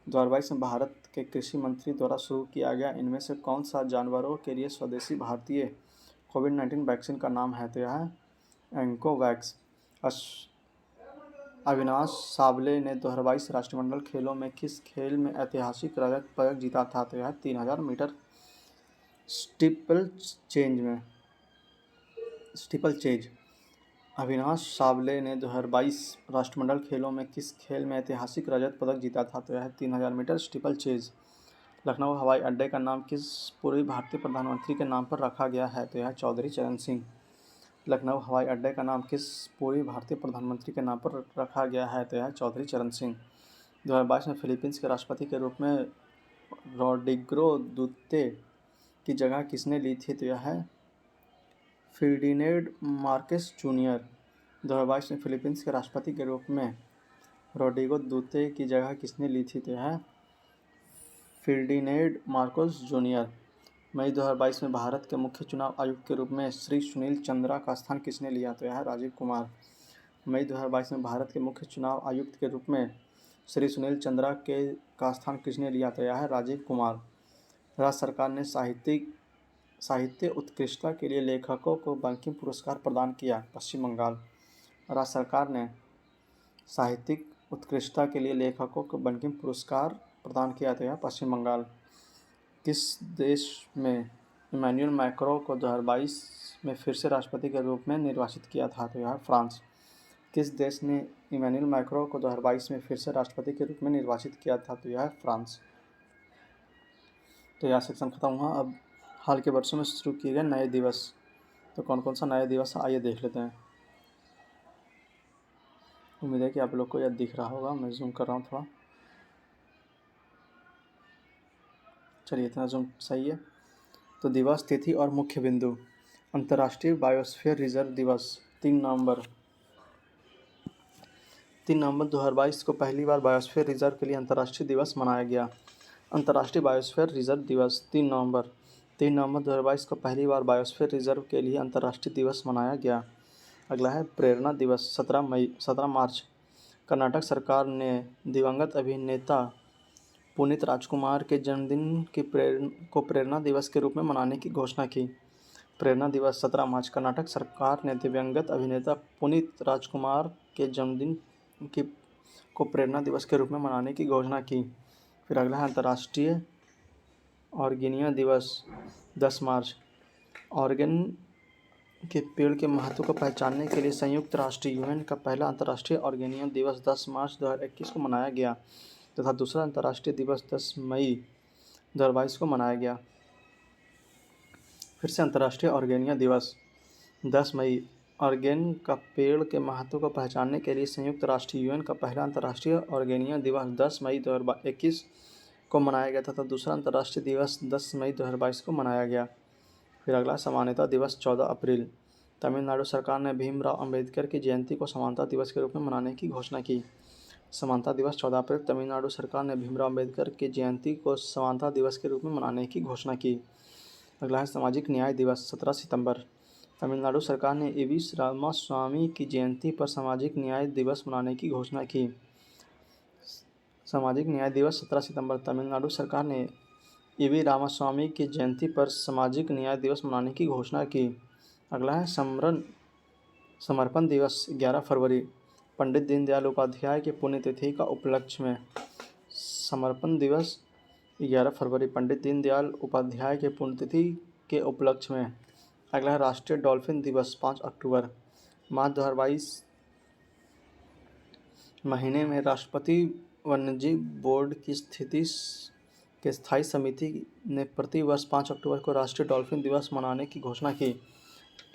2022 में भारत के कृषि मंत्री द्वारा शुरू किया गया इनमें से कौन सा जानवरों के लिए स्वदेशी भारतीय कोविड-19 वैक्सीन का नाम है? तो यह है एनकोवैक्स। अविनाश साबले ने 2022 राष्ट्रमंडल खेलों में किस खेल में ऐतिहासिक रजत पदक जीता था? तो यह 3000 meter steeplechase. Avinash Sable ने 2022 राष्ट्रमंडल खेलों में किस खेल में ऐतिहासिक रजत पदक जीता था? तो यह 3000 मीटर स्टीपल चेज। लखनऊ हवाई अड्डे का नाम किस पूर्व भारतीय प्रधानमंत्री के नाम पर रखा गया है? तो यह चौधरी चरण सिंह। लखनऊ हवाई अड्डे का नाम किस पूर्व भारतीय प्रधानमंत्री के नाम पर रखा गया है? तो यह चौधरी चरण सिंह। 2022 में फिलीपींस के राष्ट्रपति के रूप में रोड्रिगो दुत्ते की जगह किसने ली थी? तो यह है फर्डिनेंड मार्कोस जूनियर। 2022 में फिलीपींस के राष्ट्रपति के रूप में रोड्रिगो दुत्ते की जगह किसने ली थी? तो यह फर्डिनेंड मार्कोस जूनियर। मई 2022 में भारत के मुख्य चुनाव आयुक्त के रूप में श्री सुनील चंद्रा का स्थान किसने लिया? तो यह राजीव कुमार। मई 2022 में भारत के मुख्य चुनाव आयुक्त के रूप में श्री सुनील चंद्रा का स्थान किसने लिया? तो यह है राजीव कुमार। राज्य सरकार ने साहित्य उत्कृष्टता के लिए लेखकों को बंकिम पुरस्कार प्रदान किया। पश्चिम बंगाल। राज्य सरकार ने साहित्यिक उत्कृष्टता के लिए लेखकों को बंकिम पुरस्कार प्रदान किया। तो यह पश्चिम बंगाल। किस देश में इमैनुअल मैक्रों को 2022 में फिर से राष्ट्रपति के रूप में निर्वाचित किया था? तो यह फ्रांस। किस देश ने इमैनुअल मैक्रों को 2022 में फिर से राष्ट्रपति के रूप में निर्वाचित किया था? तो यह फ्रांस। तो यह सेक्शन खत्म हुआ। अब हाल के वर्षों में शुरू किए गए नए दिवस, तो कौन कौन सा नया दिवस है आइए देख लेते हैं। उम्मीद है कि आप लोग को यह दिख रहा होगा, मैं जूम कर रहा हूँ थोड़ा। चलिए इतना जूम सही है। तो दिवस, तिथि और मुख्य बिंदु। अंतर्राष्ट्रीय बायोस्फीयर रिजर्व दिवस 3 नवंबर। 3 नवंबर 2022 को पहली बार बायोस्फीयर रिजर्व के लिए अंतर्राष्ट्रीय दिवस मनाया गया। अंतर्राष्ट्रीय बायोस्फीयर रिजर्व दिवस 3 नवंबर 2022 को पहली बार बायोस्फीयर रिजर्व के लिए अंतर्राष्ट्रीय दिवस मनाया गया। अगला है प्रेरणा दिवस 17 मार्च। कर्नाटक सरकार ने दिवंगत अभिनेता पुनीत राजकुमार के जन्मदिन को प्रेरणा दिवस के रूप में मनाने की घोषणा की। प्रेरणा दिवस 17 मार्च। कर्नाटक सरकार ने दिवंगत अभिनेता पुनीत राजकुमार के जन्मदिन की को प्रेरणा दिवस के रूप में मनाने की घोषणा की। फिर अगला है अंतर्राष्ट्रीय ऑर्गेनिया दिवस 10 मार्च। ऑर्गेन के पेड़ के महत्व को पहचानने के लिए संयुक्त राष्ट्र यूएन का पहला अंतर्राष्ट्रीय ऑर्गेनिया दिवस 10 मार्च 2021 को मनाया गया तथा दूसरा अंतर्राष्ट्रीय दिवस 10 मई 2022 को मनाया गया। फिर से अंतर्राष्ट्रीय ऑर्गेनिया दिवस 10 मई। ऑर्गेन का पेड़ के महत्व को पहचानने के लिए संयुक्त राष्ट्र यूएन का पहला अंतर्राष्ट्रीय ऑर्गेनिया दिवस 10 मई 2021 को मनाया गया तथा दूसरा अंतर्राष्ट्रीय दिवस 10 मई 2022 को मनाया गया। फिर अगला समानता दिवस 14 अप्रैल। तमिलनाडु सरकार ने भीमराव अंबेडकर की जयंती को समानता दिवस के रूप में मनाने की घोषणा की। समानता दिवस 14 अप्रैल। तमिलनाडु सरकार ने भीमराव अंबेडकर की जयंती को समानता दिवस के रूप में मनाने की घोषणा की। अगला है सामाजिक न्याय दिवस 17 सितंबर। तमिलनाडु सरकार ने ईवी रामास्वामी की जयंती पर सामाजिक न्याय दिवस मनाने की घोषणा की। सामाजिक न्याय दिवस 17 सितंबर। तमिलनाडु सरकार ने ईवी रामास्वामी की जयंती पर सामाजिक न्याय दिवस मनाने की घोषणा की। अगला है समर्पण दिवस 11 फरवरी। पंडित दीनदयाल उपाध्याय की पुण्यतिथि का उपलक्ष्य में समर्पण दिवस 11 फरवरी पंडित दीनदयाल उपाध्याय के पुण्यतिथि के उपलक्ष्य में। अगला है राष्ट्रीय डॉल्फिन दिवस 5 अक्टूबर। मार्च 2022 महीने में राष्ट्रपति वन्यजीव बोर्ड की स्थायी समिति ने प्रतिवर्ष 5 अक्टूबर को राष्ट्रीय डॉल्फिन दिवस मनाने की घोषणा की।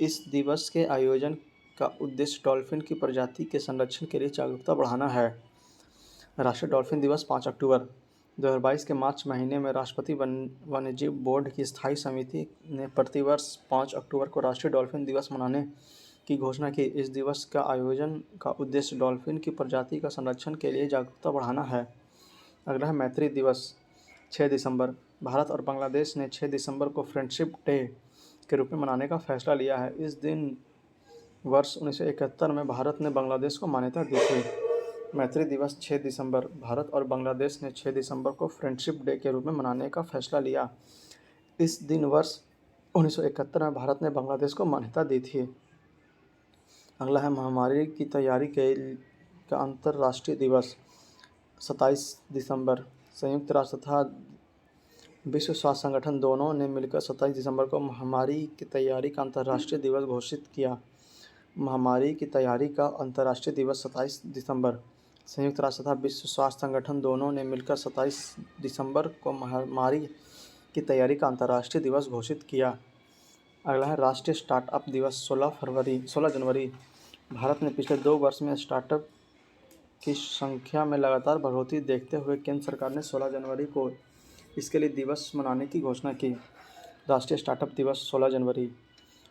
इस दिवस के आयोजन का उद्देश्य डॉल्फिन की प्रजाति के संरक्षण के लिए जागरूकता बढ़ाना है। राष्ट्रीय डॉल्फिन दिवस 5 अक्टूबर 2022 के मार्च महीने में राष्ट्रपति वन्यजीव बोर्ड की स्थायी समिति ने प्रतिवर्ष 5 अक्टूबर को राष्ट्रीय डॉल्फिन दिवस मनाने की घोषणा की। इस दिवस का आयोजन का उद्देश्य डॉल्फिन की प्रजाति का संरक्षण के लिए जागरूकता बढ़ाना है। अगला है मैत्री दिवस 6 दिसंबर। भारत और बांग्लादेश ने 6 दिसंबर को फ्रेंडशिप डे के रूप में मनाने का फैसला लिया है। इस दिन वर्ष 1971 में भारत ने बांग्लादेश को मान्यता दी थी। मैत्री दिवस 6 दिसंबर। भारत और बांग्लादेश ने 6 दिसंबर को फ्रेंडशिप डे के रूप में मनाने का फैसला लिया। इस दिन वर्ष 1971 में भारत ने बांग्लादेश को मान्यता दी थी। अगला है महामारी की तैयारी का अंतर्राष्ट्रीय दिवस 27 दिसंबर। संयुक्त राष्ट्र तथा विश्व स्वास्थ्य संगठन दोनों ने मिलकर 27 दिसंबर को महामारी की तैयारी का अंतर्राष्ट्रीय दिवस घोषित किया। महामारी की तैयारी का अंतर्राष्ट्रीय दिवस 27 दिसंबर। संयुक्त राष्ट्र तथा विश्व स्वास्थ्य संगठन दोनों ने मिलकर 27 दिसंबर को महामारी की तैयारी का अंतर्राष्ट्रीय दिवस घोषित किया। अगला है राष्ट्रीय स्टार्टअप दिवस 16 जनवरी। भारत ने पिछले 2 वर्ष में स्टार्टअप की संख्या में लगातार बढ़ोतरी देखते हुए केंद्र सरकार ने 16 जनवरी को इसके लिए दिवस मनाने की घोषणा की। राष्ट्रीय स्टार्टअप दिवस 16 जनवरी।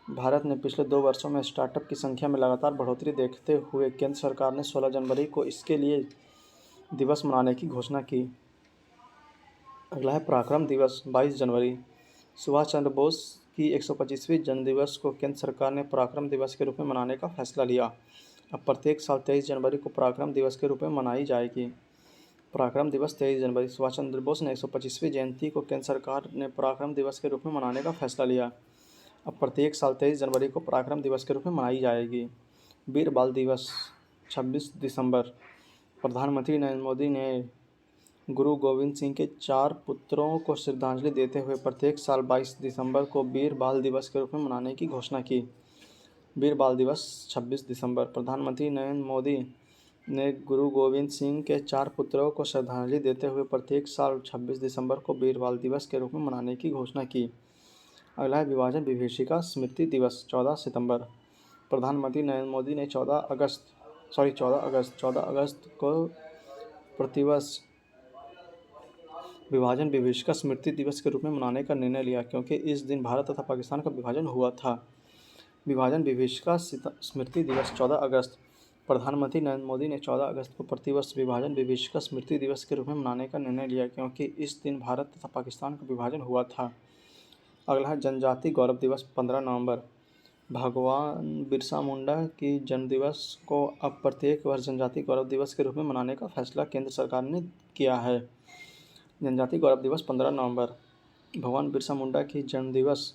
भारत ने पिछले 2 वर्षों में स्टार्टअप की संख्या में लगातार बढ़ोतरी देखते हुए केंद्र सरकार ने 16 जनवरी को इसके लिए दिवस मनाने की घोषणा की। अगला है पराक्रम दिवस 22 जनवरी। सुभाष चंद्र बोस की 125वीं जन्मदिवस को केंद्र सरकार ने पराक्रम दिवस के रूप में मनाने का फैसला लिया। अब प्रत्येक साल 23 जनवरी को पराक्रम दिवस के रूप में मनाई जाएगी। पराक्रम दिवस 23 जनवरी। सुभाष चंद्र बोस ने 125वीं जयंती को केंद्र सरकार ने पराक्रम दिवस के रूप में मनाने का फैसला लिया। अब प्रत्येक साल 23 जनवरी को पराक्रम दिवस के रूप में मनाई जाएगी। वीर बाल दिवस 26 दिसंबर। प्रधानमंत्री नरेंद्र मोदी ने गुरु गोविंद सिंह के 4 पुत्रों को श्रद्धांजलि देते हुए प्रत्येक साल 22 दिसंबर को वीर बाल दिवस के रूप में मनाने की घोषणा की। वीर बाल दिवस 26 दिसंबर। प्रधानमंत्री नरेंद्र मोदी ने गुरु गोविंद सिंह के 4 पुत्रों को श्रद्धांजलि देते हुए प्रत्येक साल 26 दिसंबर को वीर बाल दिवस के रूप में मनाने की घोषणा की। अगला है विभाजन विभीषिका स्मृति दिवस 14 सितंबर। प्रधानमंत्री नरेंद्र मोदी ने 14 अगस्त को प्रतिवर्ष विभाजन विभीषिका स्मृति दिवस के रूप में मनाने का निर्णय लिया, क्योंकि इस दिन भारत तथा पाकिस्तान का विभाजन हुआ था। विभाजन विभीषिका स्मृति दिवस 14 अगस्त। प्रधानमंत्री नरेंद्र मोदी ने 14 अगस्त को प्रतिवर्ष विभाजन विभीषिका स्मृति दिवस के रूप में मनाने का निर्णय लिया, क्योंकि इस दिन भारत तथा पाकिस्तान का विभाजन हुआ था। अगला है जनजाति गौरव दिवस 15 नवंबर। भगवान बिरसा मुंडा की जन्मदिवस को अब प्रत्येक वर्ष जनजाति गौरव दिवस के रूप में मनाने का फैसला केंद्र सरकार ने किया है। जनजाति गौरव दिवस 15 नवंबर। भगवान बिरसा मुंडा की जन्मदिवस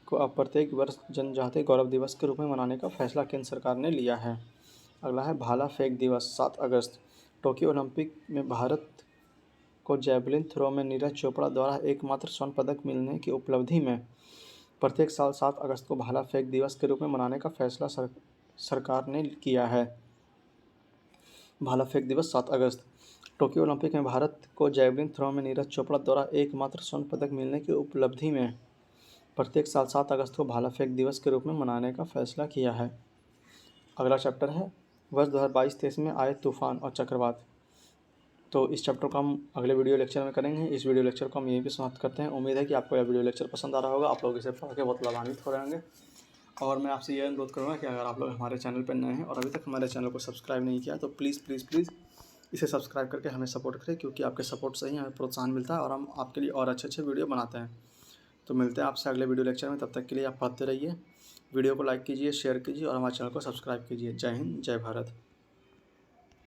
को अब प्रत्येक वर्ष जनजाति गौरव दिवस के रूप में मनाने का फैसला केंद्र सरकार ने लिया है। अगला है भाला फेंक दिवस 7 अगस्त। टोक्यो ओलंपिक में भारत को जैवलिन थ्रो में नीरज चोपड़ा द्वारा एकमात्र स्वर्ण पदक मिलने की उपलब्धि में प्रत्येक साल 7 अगस्त को भाला फेंक दिवस के रूप में मनाने का फैसला सरकार ने किया है। भाला फेंक दिवस 7 अगस्त। टोक्यो ओलंपिक में भारत को जैवलिन थ्रो में नीरज चोपड़ा द्वारा एकमात्र स्वर्ण पदक मिलने की उपलब्धि में प्रत्येक साल 7 अगस्त को भाला फेंक दिवस के रूप में मनाने का फैसला किया है। अगला चैप्टर है वर्ष 2022-23 में आए तूफान और चक्रवात। तो इस चैप्टर को हम अगले वीडियो लेक्चर में करेंगे। इस वीडियो लेक्चर को हम यहीं पे समाप्त करते हैं। उम्मीद है कि आपको यह वीडियो लेक्चर पसंद आ रहा होगा, आप लोग इसे पढ़ के बहुत लाभान्वित हो रहेंगे। और मैं आपसे ये अनुरोध करूँगा कि अगर आप लोग हमारे चैनल पर नए हैं और अभी तक हमारे चैनल को सब्सक्राइब नहीं किया तो प्लीज़ प्लीज़ प्लीज़ इसे सब्सक्राइब करके हमें सपोर्ट करें, क्योंकि आपके सपोर्ट से ही हमें प्रोत्साहन मिलता है और हम आपके लिए और अच्छे अच्छे वीडियो बनाते हैं। तो मिलते हैं आपसे अगले वीडियो लेक्चर में, तब तक के लिए आप पढ़ते रहिए, वीडियो को लाइक कीजिए, शेयर कीजिए और हमारे चैनल को सब्सक्राइब कीजिए। जय हिंद, जय भारत।